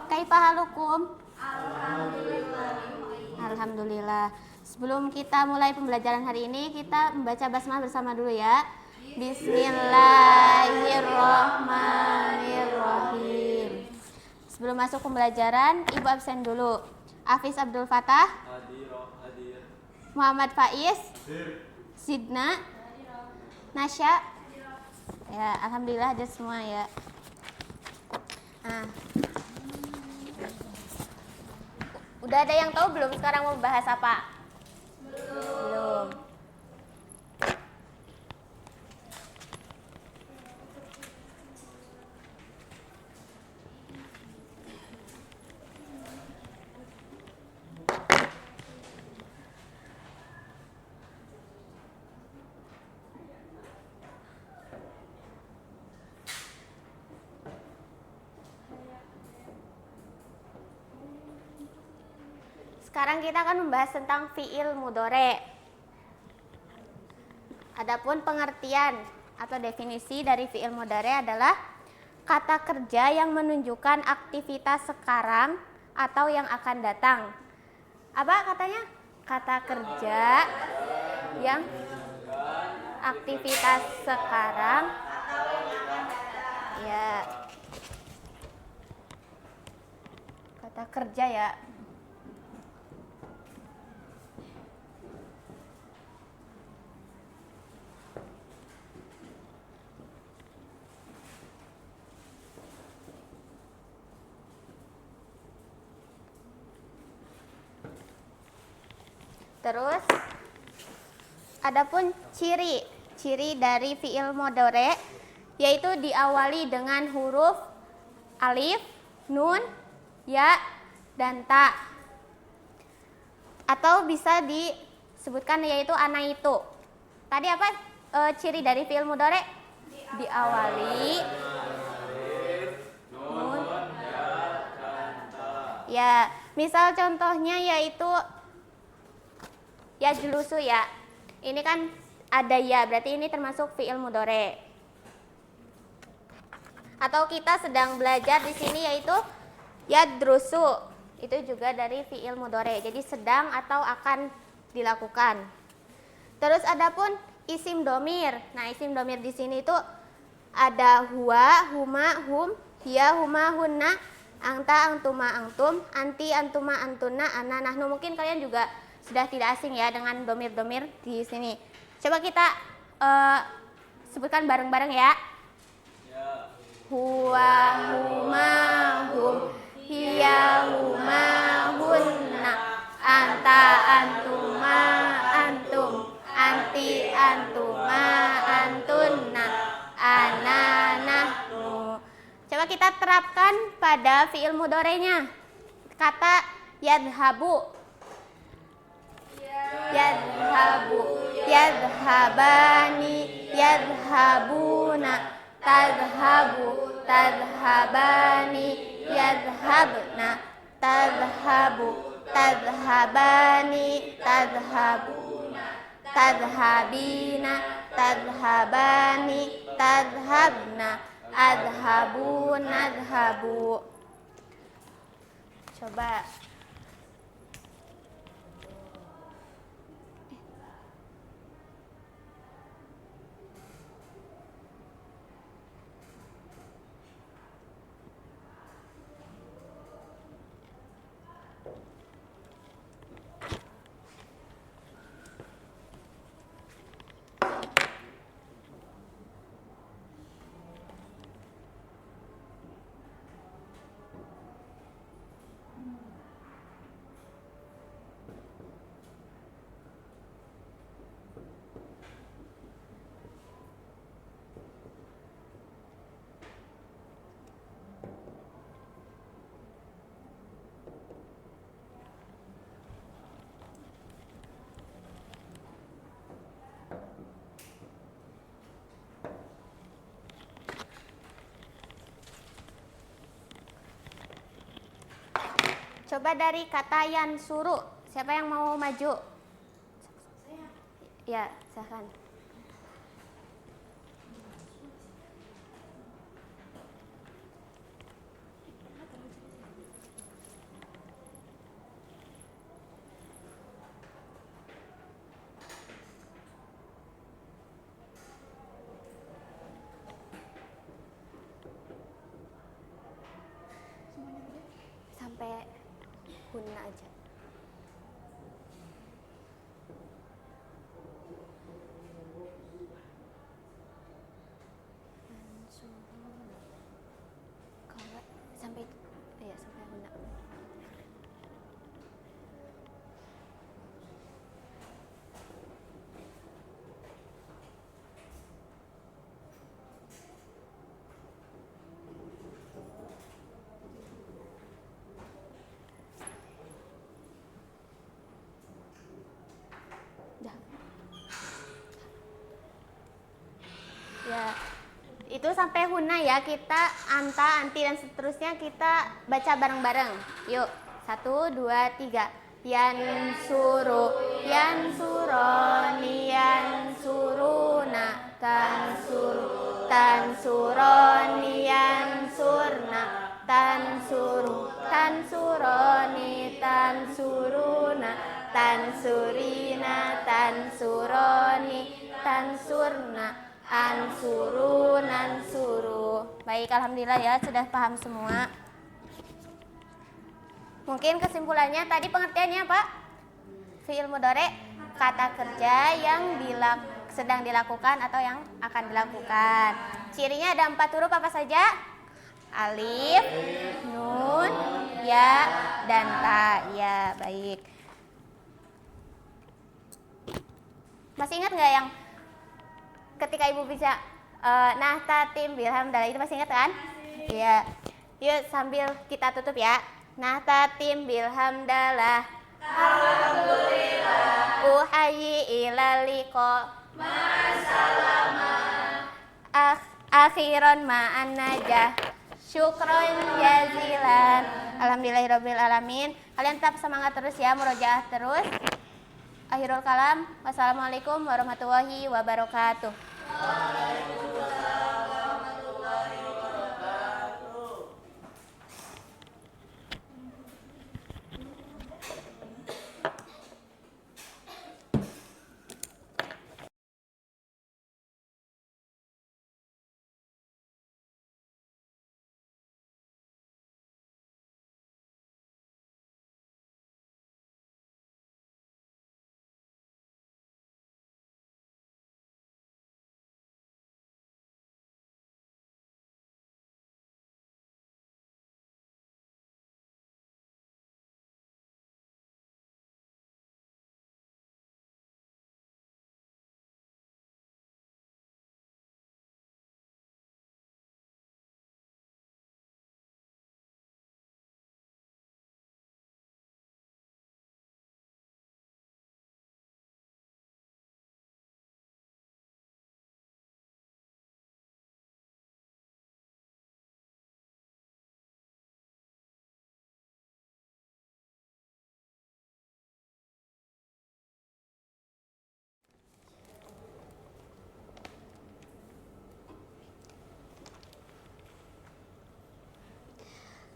Kaifa halukum? Alhamdulillah. Sebelum kita mulai pembelajaran hari ini, kita membaca basmalah bersama dulu ya. Bismillahirrahmanirrahim. Sebelum masuk pembelajaran, Ibu absen dulu. Hafiz Abdul Fatah. Muhammad Faiz. Sidna. Nasya. Ya, alhamdulillah ada semua ya. Nah. Udah ada yang tahu belum sekarang mau bahas apa? Belum. Sekarang kita akan membahas tentang fi'il mudhari'. Adapun pengertian atau definisi dari fi'il mudhari' adalah kata kerja yang menunjukkan aktivitas sekarang atau yang akan datang. Apa katanya? Kata kerja yang aktivitas sekarang ya. Kata kerja ya. Terus, adapun ciri dari fi'il mudhari' yaitu diawali dengan huruf alif, nun, ya, dan ta. Atau bisa disebutkan yaitu ana itu. Tadi apa ciri dari fi'il mudhari'? Diawali nun, ya. Misal contohnya yaitu ya julusu ya. Ini kan ada ya, berarti ini termasuk fi'il mudhari'. Atau kita sedang belajar di sini yaitu yadrusu. Itu juga dari fi'il mudhari'. Jadi sedang atau akan dilakukan. Terus adapun isim domir. Nah, isim domir di sini itu ada huwa, huma, hum, hiya, huma, hunna, anta, antuma, antum, anti, antuma, antuna, ana, nahnu. Mungkin kalian juga sudah tidak asing ya dengan domir-domir di sini. Coba kita sebutkan bareng-bareng ya. Huwa, huma, hum, hiya, huma, hunna, anta, antuma, antum, anti, antuma, antunna, ana, nahnu. Coba kita terapkan pada fi'il mudhari'nya. Kata yadhabu. Yadhabu, yadhabani, yadhabuna, tadhabu, tadhabani, yadhabna, tadhabu, tadhabani, tadhabuna, tadhabina, tadhabani, tadhabna, adhabu, nadhabu. Coba. Coba dari kata yansuru. Siapa yang mau maju? Ya, silakan. Sampai guna aja. Kalau nggak sampai ya sampai guna. Dah. Ya, itu sampai huna ya, kita anta, anti dan seterusnya kita baca bareng-bareng. Yuk, 1, 2, 3. Yansuru, yansuroni, yansuruna, tansuru, tansuroni, yansurna, tansuru, tansuroni, tansuruna, tansurina, tansuroni, tansurna, ansuru, nansuru. Baik, alhamdulillah ya, sudah paham semua. Mungkin kesimpulannya tadi pengertiannya Pak? Fi'il mudhari, kata kerja yang sedang dilakukan atau yang akan dilakukan. Cirinya ada 4 huruf apa saja? Alif, nun, ya, dan ta. Ya, baik. Masih ingat nggak yang ketika Ibu bisa nahtatim bilhamdalah, itu masih ingat kan? Iya. Yuk sambil kita tutup ya. Nahtatim bilhamdalah. Alhamdulillah. Uhayyi ila liqa. Ma'asalama. Akhiran ma'an najah. Syukron jazilan. Alhamdulillahirabbil alamin. Kalian tetap semangat terus ya, murojaah terus. Akhirul kalam. Wassalamualaikum warahmatullahi wabarakatuh.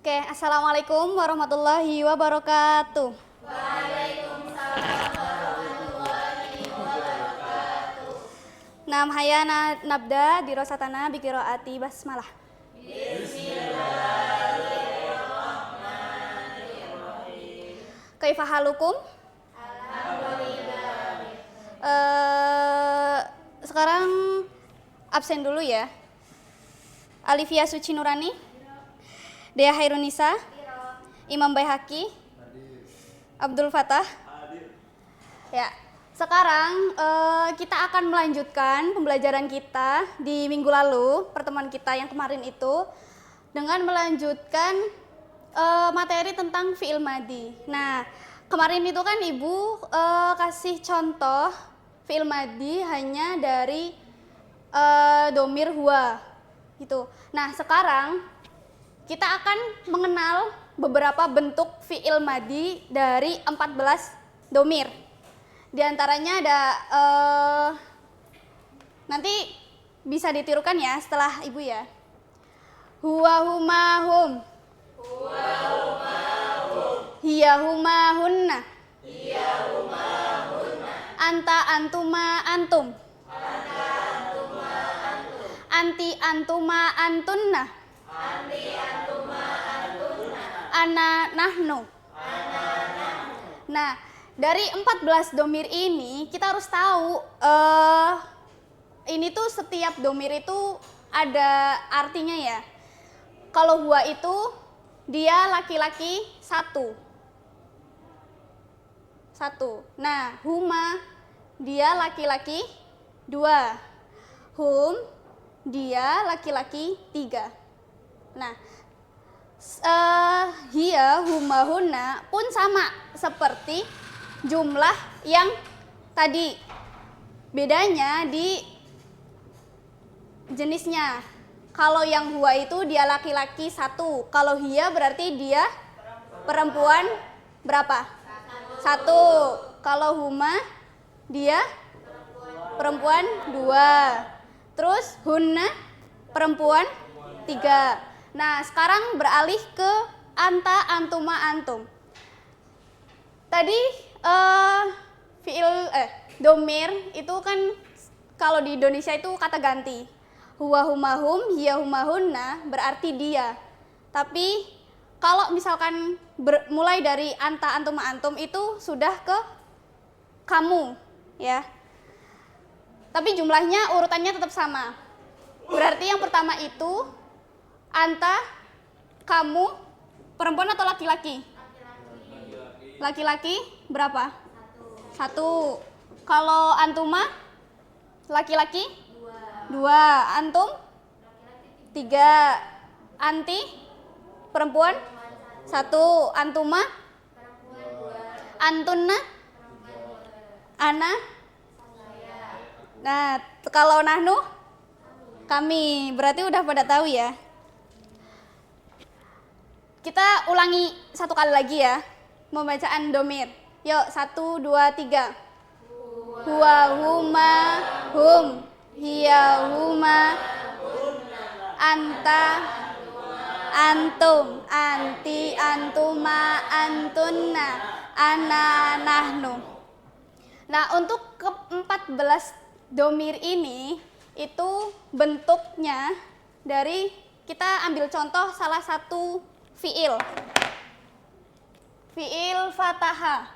Oke, assalamualaikum warahmatullahi wabarakatuh. Nam hayana nabda dirosatana biqiraati basmalah. Bismillahirrahmanirrahim. Kaifa halukum? Alhamdulillah. Sekarang absen dulu ya. Alifia Suci Nurani, Dea Hairunisa, Imam Baihaqi, Abdul Fatah. Ya, sekarang kita akan melanjutkan pembelajaran kita di minggu lalu, pertemuan kita yang kemarin itu, dengan melanjutkan materi tentang fi'il madi. Nah, kemarin itu kan Ibu kasih contoh fi'il madi hanya dari domir huwa gitu. Nah, sekarang kita akan mengenal beberapa bentuk fi'il madi dari 14 domir. Di antaranya ada, nanti bisa ditirukan ya setelah ibu ya. Huwa huma hum. Hiya huma hunna. Anta antuma antum. Anti antuma antunna. Ana nahnu. Nah, dari 14 domir ini kita harus tahu ini tuh setiap domir itu ada artinya ya. Kalau huwa itu dia laki-laki satu. Nah, huma dia laki-laki 2. Hum dia laki-laki 3. Nah, hiya huma hunna pun sama seperti jumlah yang tadi. Bedanya di jenisnya. Kalau yang huwa itu dia laki-laki 1. Kalau hiya berarti dia perempuan berapa? 1. Kalau huma dia perempuan 2. Terus hunna perempuan 3. Nah, sekarang beralih ke anta, antuma, antum. Tadi domir itu kan kalau di Indonesia itu kata ganti. Huwa huma hum, hiya huma hunna berarti dia. Tapi kalau misalkan mulai dari anta, antuma, antum itu sudah ke kamu ya. Tapi jumlahnya urutannya tetap sama. Berarti yang pertama itu anta, kamu, perempuan atau laki-laki? Laki-laki berapa? 1. Kalau antuma laki-laki 2. Antum 3. Anti perempuan 1. Antuma antunna ana. Nah, kalau nahnu kami. Berarti udah pada tahu ya. Kita ulangi satu kali lagi ya pembacaan domir. Yuk, 1, 2, 3. Huwa huma hum, hiya huma, anta antum, anti antuma antunna, ana nahnu. Nah, untuk ke-14 domir ini itu bentuknya dari, kita ambil contoh salah satu fi'il. Fi'il fataha.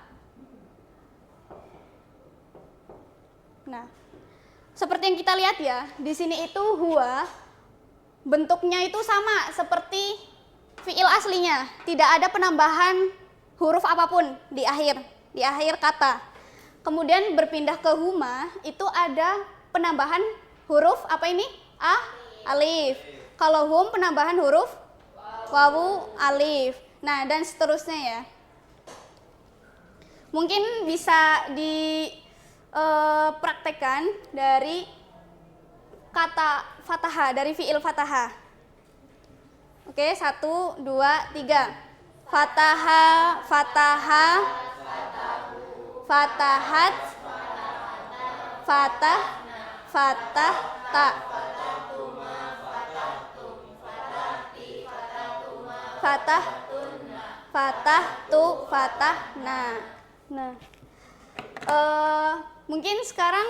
Nah, seperti yang kita lihat ya, di sini itu huwa bentuknya itu sama seperti fi'il aslinya, tidak ada penambahan huruf apapun di akhir kata. Kemudian berpindah ke huma itu ada penambahan huruf apa ini? Alif. Kalau hum penambahan huruf wawu, alif. Nah, dan seterusnya ya. Mungkin bisa dipraktekkan dari kata fataha, dari fi'il fataha. Oke, 1, 2, 3. Fataha, fataha, fatahat, fatah, fatah, ta. Fatah, fatah, tu, fatah, nah. Mungkin sekarang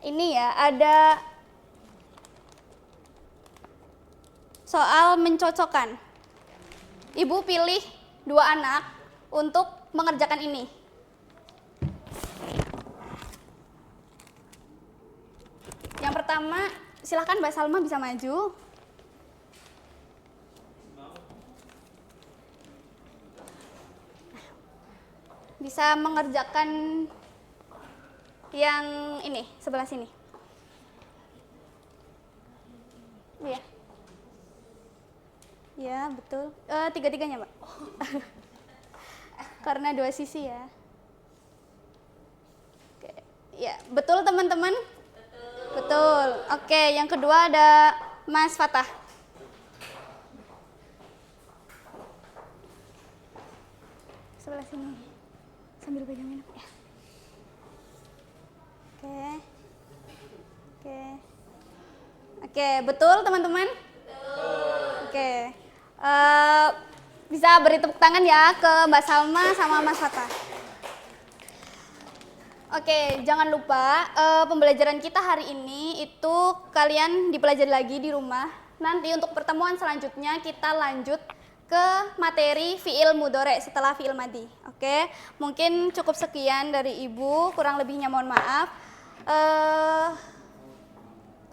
ini ya, ada soal mencocokkan. Ibu pilih 2 anak untuk mengerjakan ini. Yang pertama, silahkan Mbak Salma bisa maju. Bisa mengerjakan yang ini, sebelah sini. Iya. Ya, betul. Tiga-tiganya, Mbak. Karena 2 sisi ya. Oke. Ya, betul teman-teman? Betul. Oke, yang kedua ada Mas Fatah. sebelah sini. Sambil pegangin aku ya. Oke. Oke. Oke, betul teman-teman? Oke. Bisa beri tepuk tangan ya ke Mbak Salma sama Mas Fatah. Oke, jangan lupa pembelajaran kita hari ini itu kalian dipelajari lagi di rumah. Nanti untuk pertemuan selanjutnya kita lanjut ke materi fi'il mudhari setelah fi'il madhi. Oke, mungkin cukup sekian dari Ibu, kurang lebihnya mohon maaf.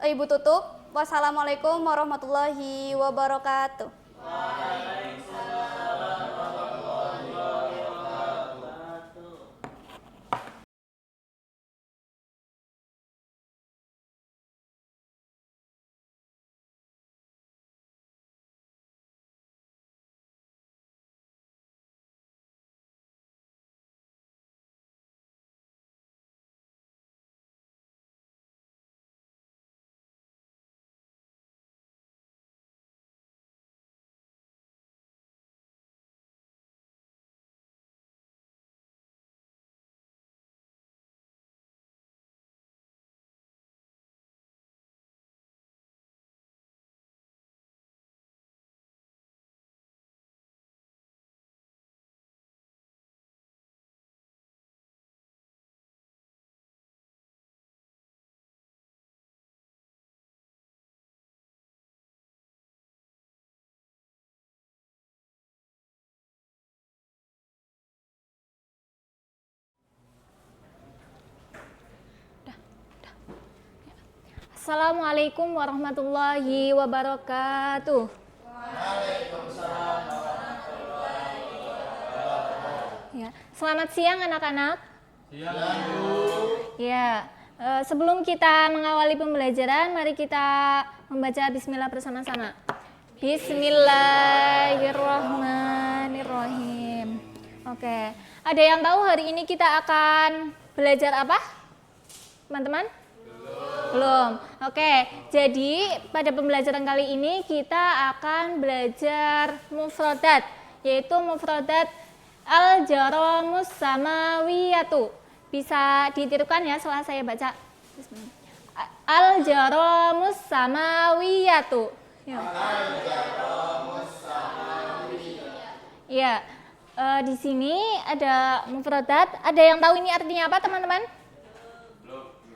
Ibu tutup. Wassalamualaikum warahmatullahi wabarakatuh. Assalamualaikum warahmatullahi wabarakatuh. Waalaikumsalam warahmatullahi wabarakatuh. Ya, selamat siang anak-anak. Siang, Bu. Ya, sebelum kita mengawali pembelajaran, mari kita membaca bismillah bersama-sama. Bismillahirrahmanirrahim. Oke, ada yang tahu hari ini kita akan belajar apa? Teman-teman? Belum. Oke, jadi pada pembelajaran kali ini kita akan belajar mufradat, yaitu mufradat al-jaramus samawiyatu. Bisa ditirukan ya setelah saya baca. Al-jaramus samawiyatu. Al-jaramus samawiyatu. Ya, di sini ada mufradat. Ada yang tahu ini artinya apa, teman-teman?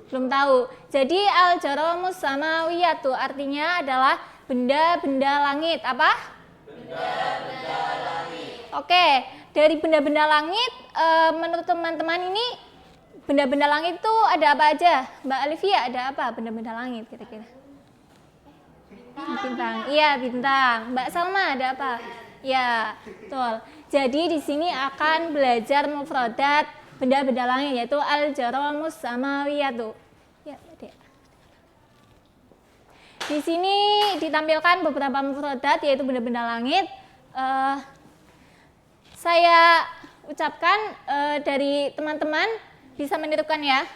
Belum tahu. Jadi al-jaramus samawiyatu artinya adalah benda-benda langit. Apa? Benda-benda langit. Oke, dari benda-benda langit, menurut teman-teman ini benda-benda langit itu ada apa aja? Mbak Alivia, ada apa benda-benda langit kira-kira? Bintang. Iya, bintang. Mbak Salma ada apa? Ya, betul. Jadi di sini akan belajar mufradat benda-benda langit, yaitu al-jaramus samawiyatu. Ya, di sini ditampilkan beberapa mufradat, yaitu benda-benda langit. Saya ucapkan dari teman-teman bisa menirukan ya.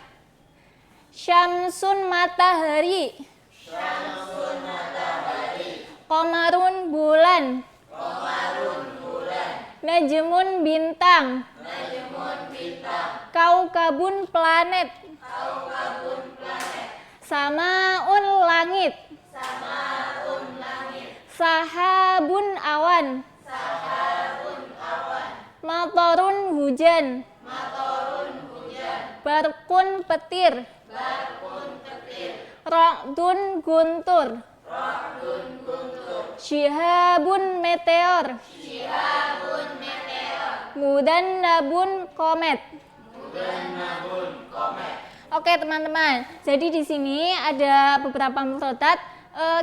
Syamsun matahari. Syamsun matahari. Qamarun bulan. Qamarun bulan. Najmun bintang. Najmun bintang. Kaukabun planet. Kaukabun planet. Samaun langit. Samaun langit. Sahabun awan. Sahabun awan. Matorun hujan. Matorun hujan. Barkun petir. Barkun petir. Ra'dun guntur. Ra'dun guntur. Shihabun meteor. Shihabun meteor. Mudannabun komet. Mudannabun komet. Oke teman-teman, jadi di sini ada beberapa mufradat.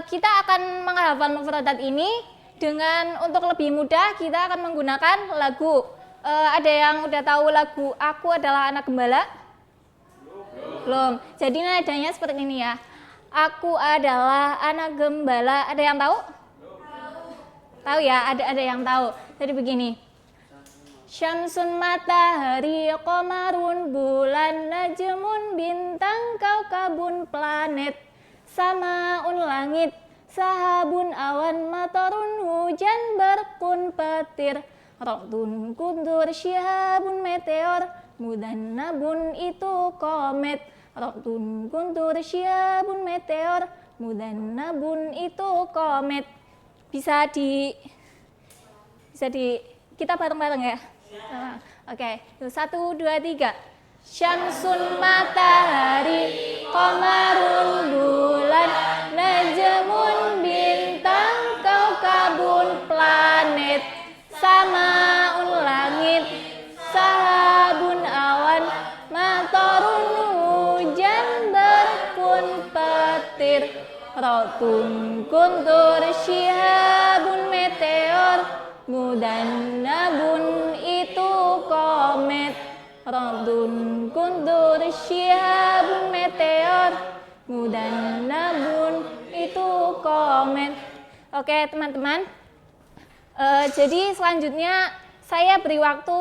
Kita akan menghafal mufradat ini dengan untuk lebih mudah kita akan menggunakan lagu. Ada yang udah tahu lagu Aku Adalah Anak Gembala? Belum. Jadi nadanya seperti ini ya. Aku adalah anak gembala. Ada yang tahu? Tahu ya, ada yang tahu. Jadi begini. Syamsun matahari, qamarun bulan, najmun bintang, kaukabun planet, samaun langit, sahabun awan, matorun hujan, barkun petir, Ra'dun kundur syihabun meteor, mudannabun itu komet. Ra'dun kundur syihabun meteor, mudannabun itu komet. Bisa di kita bareng-bareng ya. Oke, 1, 2, 3. Syamsun matahari, qamarun bulan, najmun bintang, kaukabun planet, samaun langit, sahabun awan, matorun hujan, berkun petir. Rotun kuntur syihabun meteor, mudannabun itu komet. Rotun kuntur syihabun meteor, mudannabun itu komet. Oke teman-teman, jadi selanjutnya saya beri waktu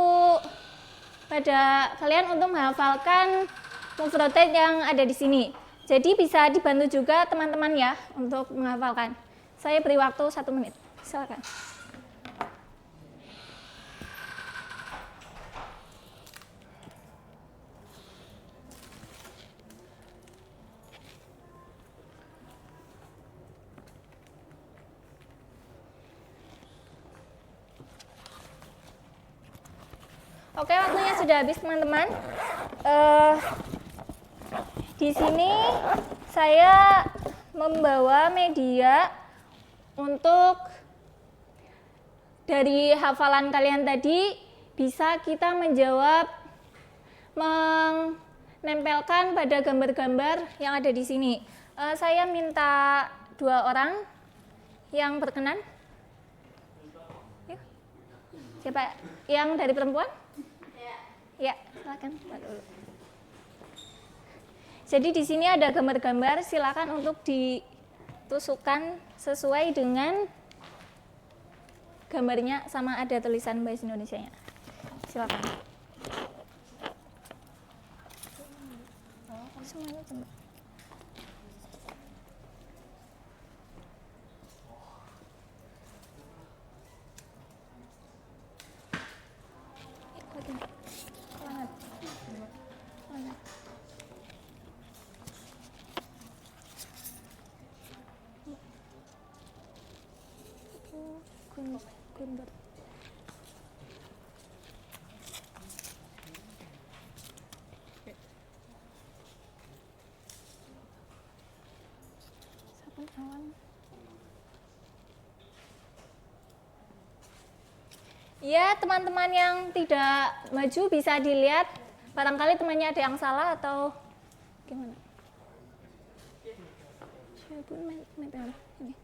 pada kalian untuk menghafalkan mufradat yang ada di sini. Jadi bisa dibantu juga teman-teman ya untuk menghafalkan. Saya beri waktu 1 menit. Silakan. Oke, waktunya sudah habis teman-teman. Di sini saya membawa media untuk dari hafalan kalian tadi bisa kita menjawab, menempelkan pada gambar-gambar yang ada di sini. Saya minta 2 orang yang berkenan. Yuk. Siapa yang dari perempuan? Ya, silakan. Jadi di sini ada gambar-gambar, silakan untuk ditusukkan sesuai dengan gambarnya sama ada tulisan bahasa Indonesianya. Silakan. Semuanya coba. Kundur. Sabun awan. Ya, teman-teman yang tidak maju bisa dilihat. Barangkali temannya ada yang salah atau gimana? Sabun meteor. Ini.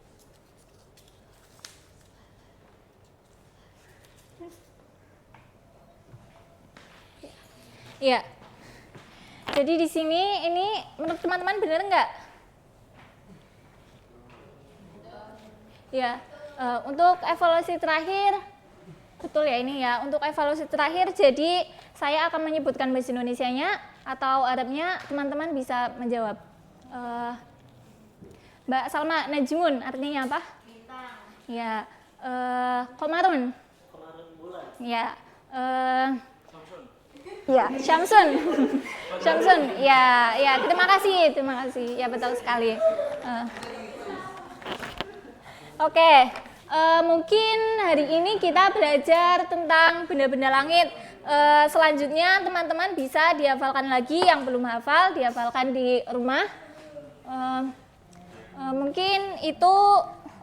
Ya. Jadi di sini ini menurut teman-teman benar nggak? Ya. Untuk evaluasi terakhir, betul ya ini ya. Untuk evaluasi terakhir, jadi saya akan menyebutkan bahasa Indonesianya atau Arabnya, teman-teman bisa menjawab. Mbak Salma, Najmun artinya apa? Bintang. Ya. Komarun. Komarun bulan. Ya. Ya, Syamsun. Syamsun. Ya, ya, terima kasih. Ya, betul sekali. Oke. Mungkin hari ini kita belajar tentang benda-benda langit. Selanjutnya teman-teman bisa dihafalkan lagi, yang belum hafal dihafalkan di rumah. Mungkin itu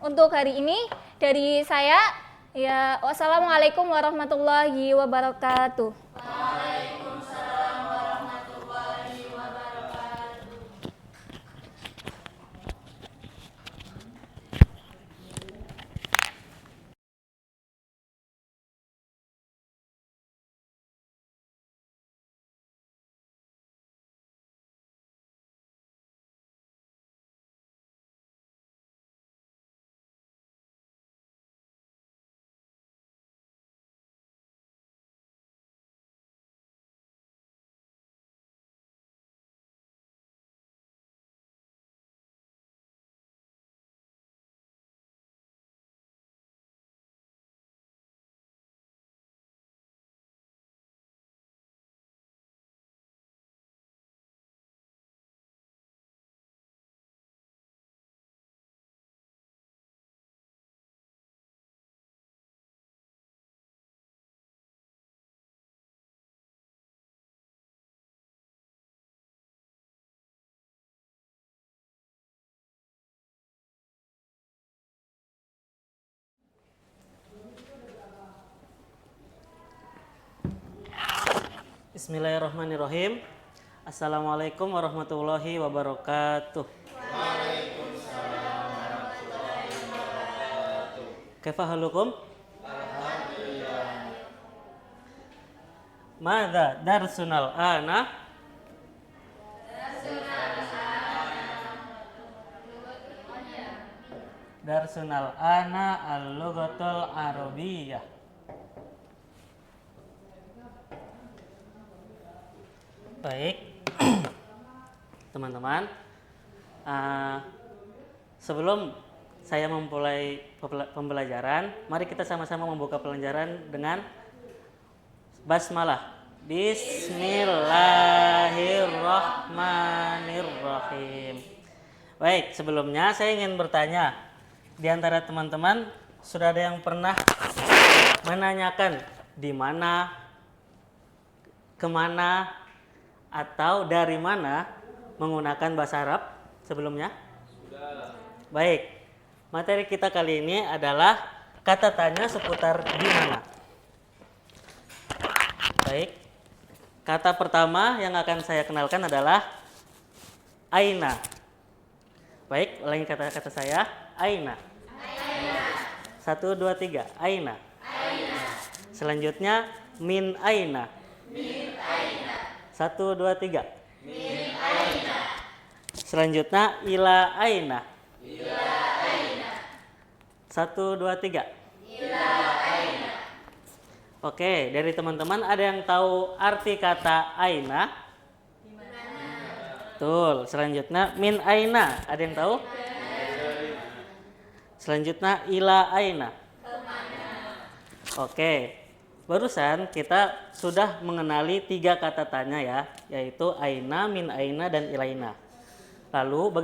untuk hari ini dari saya. Ya, wassalamualaikum warahmatullahi wabarakatuh. Bismillahirrahmanirrahim. Assalamualaikum warahmatullahi wabarakatuh. Waalaikumsalam warahmatullahi wabarakatuh. Kaifa halukum? Alhamdulillah. Madza darsunal ana? Darsunal ana al-lughatul arabiyyah. Baik, teman-teman, sebelum saya memulai pembelajaran, mari kita sama-sama membuka pelajaran dengan basmalah. Bismillahirrahmanirrahim. Baik, sebelumnya saya ingin bertanya, di antara teman-teman sudah ada yang pernah menanyakan di mana, kemana, atau dari mana menggunakan bahasa Arab sebelumnya? Sudah. Baik, materi kita kali ini adalah kata tanya seputar di mana. Baik, kata pertama yang akan saya kenalkan adalah aina. Baik, ulangi kata-kata saya, aina. Aina. 1, 2, 3, aina. Aina. Selanjutnya min aina. Min aina. 1, 2, 3. Min aina. Selanjutnya ila aina. Ila aina. 1, 2, 3. Ila aina. Oke, dari teman-teman ada yang tahu arti kata aina? Di mana? Betul. Selanjutnya min aina. Ada yang tahu? Selanjutnya ila aina. Kemana? Oke. Barusan kita sudah mengenali 3 kata tanya ya, yaitu aina, min aina, dan ilaina. Lalu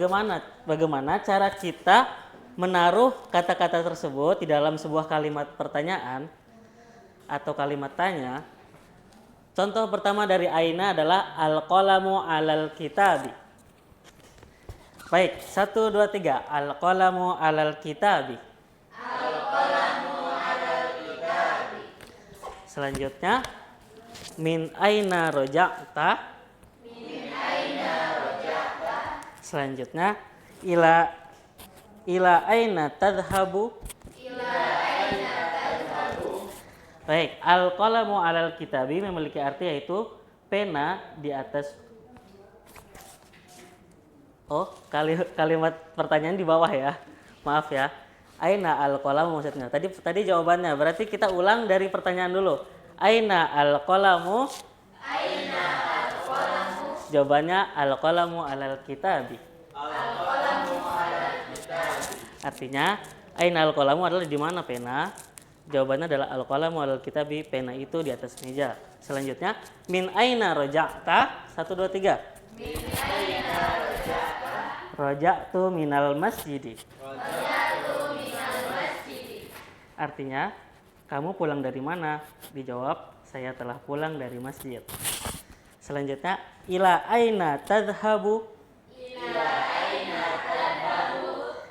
bagaimana cara kita menaruh kata-kata tersebut di dalam sebuah kalimat pertanyaan atau kalimat tanya? Contoh pertama dari aina adalah al-qalamu alal kitabi. Baik, 1, 2, 3. Al-qalamu alal kitabi. Selanjutnya min aina roja'ta. Min aina roja'ta. Selanjutnya ila aina tadhhabu. Ila aina tadhhabu. Baik, al-qalamu alal kitabi memiliki arti yaitu pena di atas. Oh, kalimat pertanyaan di bawah ya. Maaf ya. Aina al-qalamu maksudnya. Tadi jawabannya. Berarti kita ulang dari pertanyaan dulu. Aina al-qalamu? Aina al-qalamu. Jawabannya al-qalamu alal kitabi. Al-qalamu alal kitabi. Artinya aina al-qalamu adalah di mana pena? Jawabannya adalah al-qalamu alal kitabi, pena itu di atas meja. Selanjutnya min aina roja'ta? 1, 2, 3. Min aina roja'ta? Roja'tu minal masjidi. Artinya, kamu pulang dari mana? Dijawab, saya telah pulang dari masjid. Selanjutnya, ila aina tadhhabu? Ila aina tadhhabu?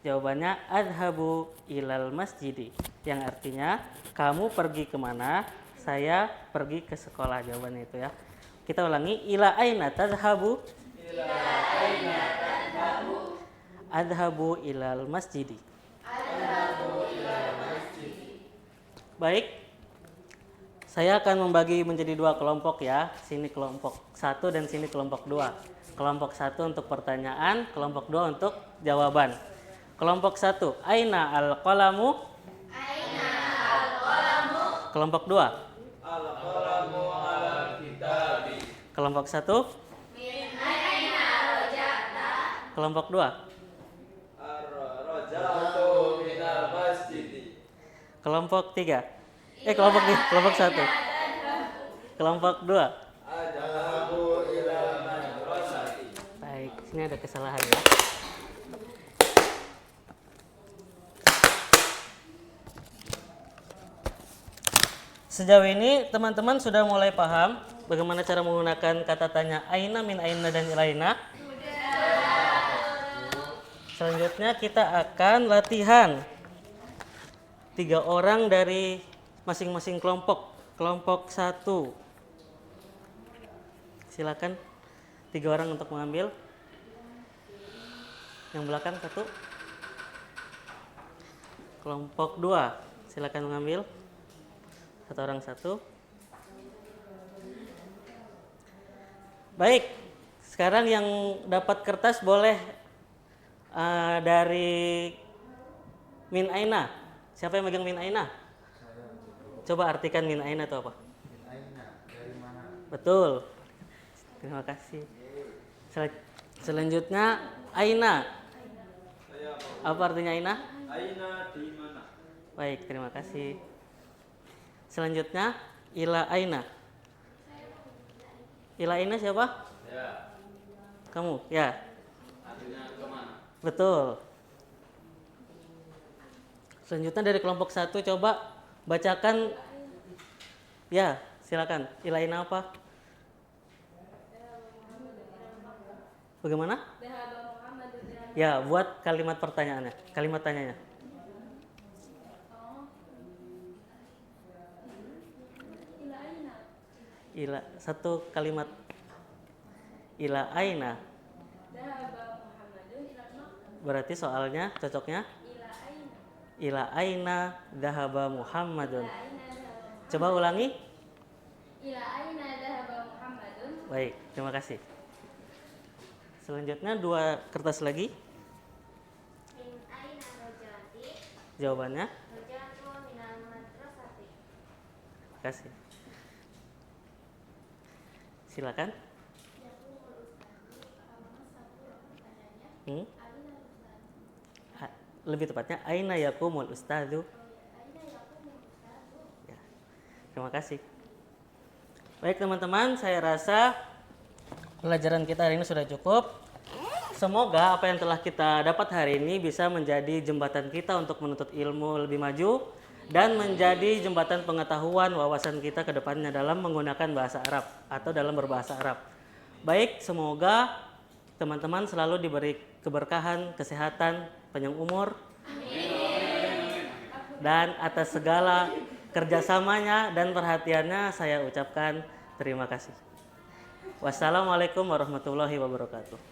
Jawabannya, adhabu ilal masjidi. Yang artinya, kamu pergi kemana? Saya pergi ke sekolah. Jawabannya itu ya. Kita ulangi, ila aina tadhhabu? Ila aina tadhhabu? Adhabu ilal masjidi. Baik, saya akan membagi menjadi 2 kelompok ya. Sini kelompok 1 dan sini kelompok 2. Kelompok 1 untuk pertanyaan, kelompok 2 untuk jawaban. Kelompok 1, aina al-qalamu? Aina al-qalamu. Kelompok 2, al-qalamu alal kitabi. Kelompok 1, min aina roja'ta. Kelompok 2, ar-roja'tu minal masjidi. Kelompok 3. Kelompok 1. Kelompok 2. Adhabu ila madrasati. Baik, sini ada kesalahan ya. Sejauh ini teman-teman sudah mulai paham bagaimana cara menggunakan kata tanya aina, min aina, dan ilaina? Sudah. Selanjutnya kita akan latihan 3 orang dari masing-masing kelompok. Kelompok 1 Silakan 3 orang untuk mengambil. Yang belakang 1. Kelompok 2, silakan mengambil. 1 orang 1. Baik, sekarang yang dapat kertas boleh dari min aina. Siapa yang megang min aina? Coba artikan min aina itu apa? Min aina, dari mana? Betul. Terima kasih. Selanjutnya aina. Apa artinya aina? Aina di mana? Baik, terima kasih. Selanjutnya ila aina. Ila aina siapa? Ya. Kamu? Ya. Artinya kemana? Betul. Selanjutnya dari kelompok 1 coba bacakan. Ya, silakan. Ila aina apa? Bagaimana? Ya, buat kalimat pertanyaannya, kalimat tanyanya. Ila, satu kalimat. Ila aina. Berarti soalnya cocoknya ila aina dhahaba Muhammadun. Coba ulangi. Ila aina dhahaba Muhammadun. Baik, terima kasih. Selanjutnya 2 kertas lagi. Min aina rajati? Jawabannya? Rajatu minal madrasati. Terima kasih. Silakan. Lebih tepatnya aina yakumul ustadzu. Ya. Terima kasih. Baik teman-teman, saya rasa pelajaran kita hari ini sudah cukup. Semoga apa yang telah kita dapat hari ini bisa menjadi jembatan kita untuk menuntut ilmu lebih maju dan menjadi jembatan pengetahuan wawasan kita ke depannya dalam menggunakan bahasa Arab atau dalam berbahasa Arab. Baik, semoga teman-teman selalu diberi keberkahan, kesehatan, panjang umur. Dan atas segala kerjasamanya dan perhatiannya saya ucapkan terima kasih. Wassalamualaikum warahmatullahi wabarakatuh.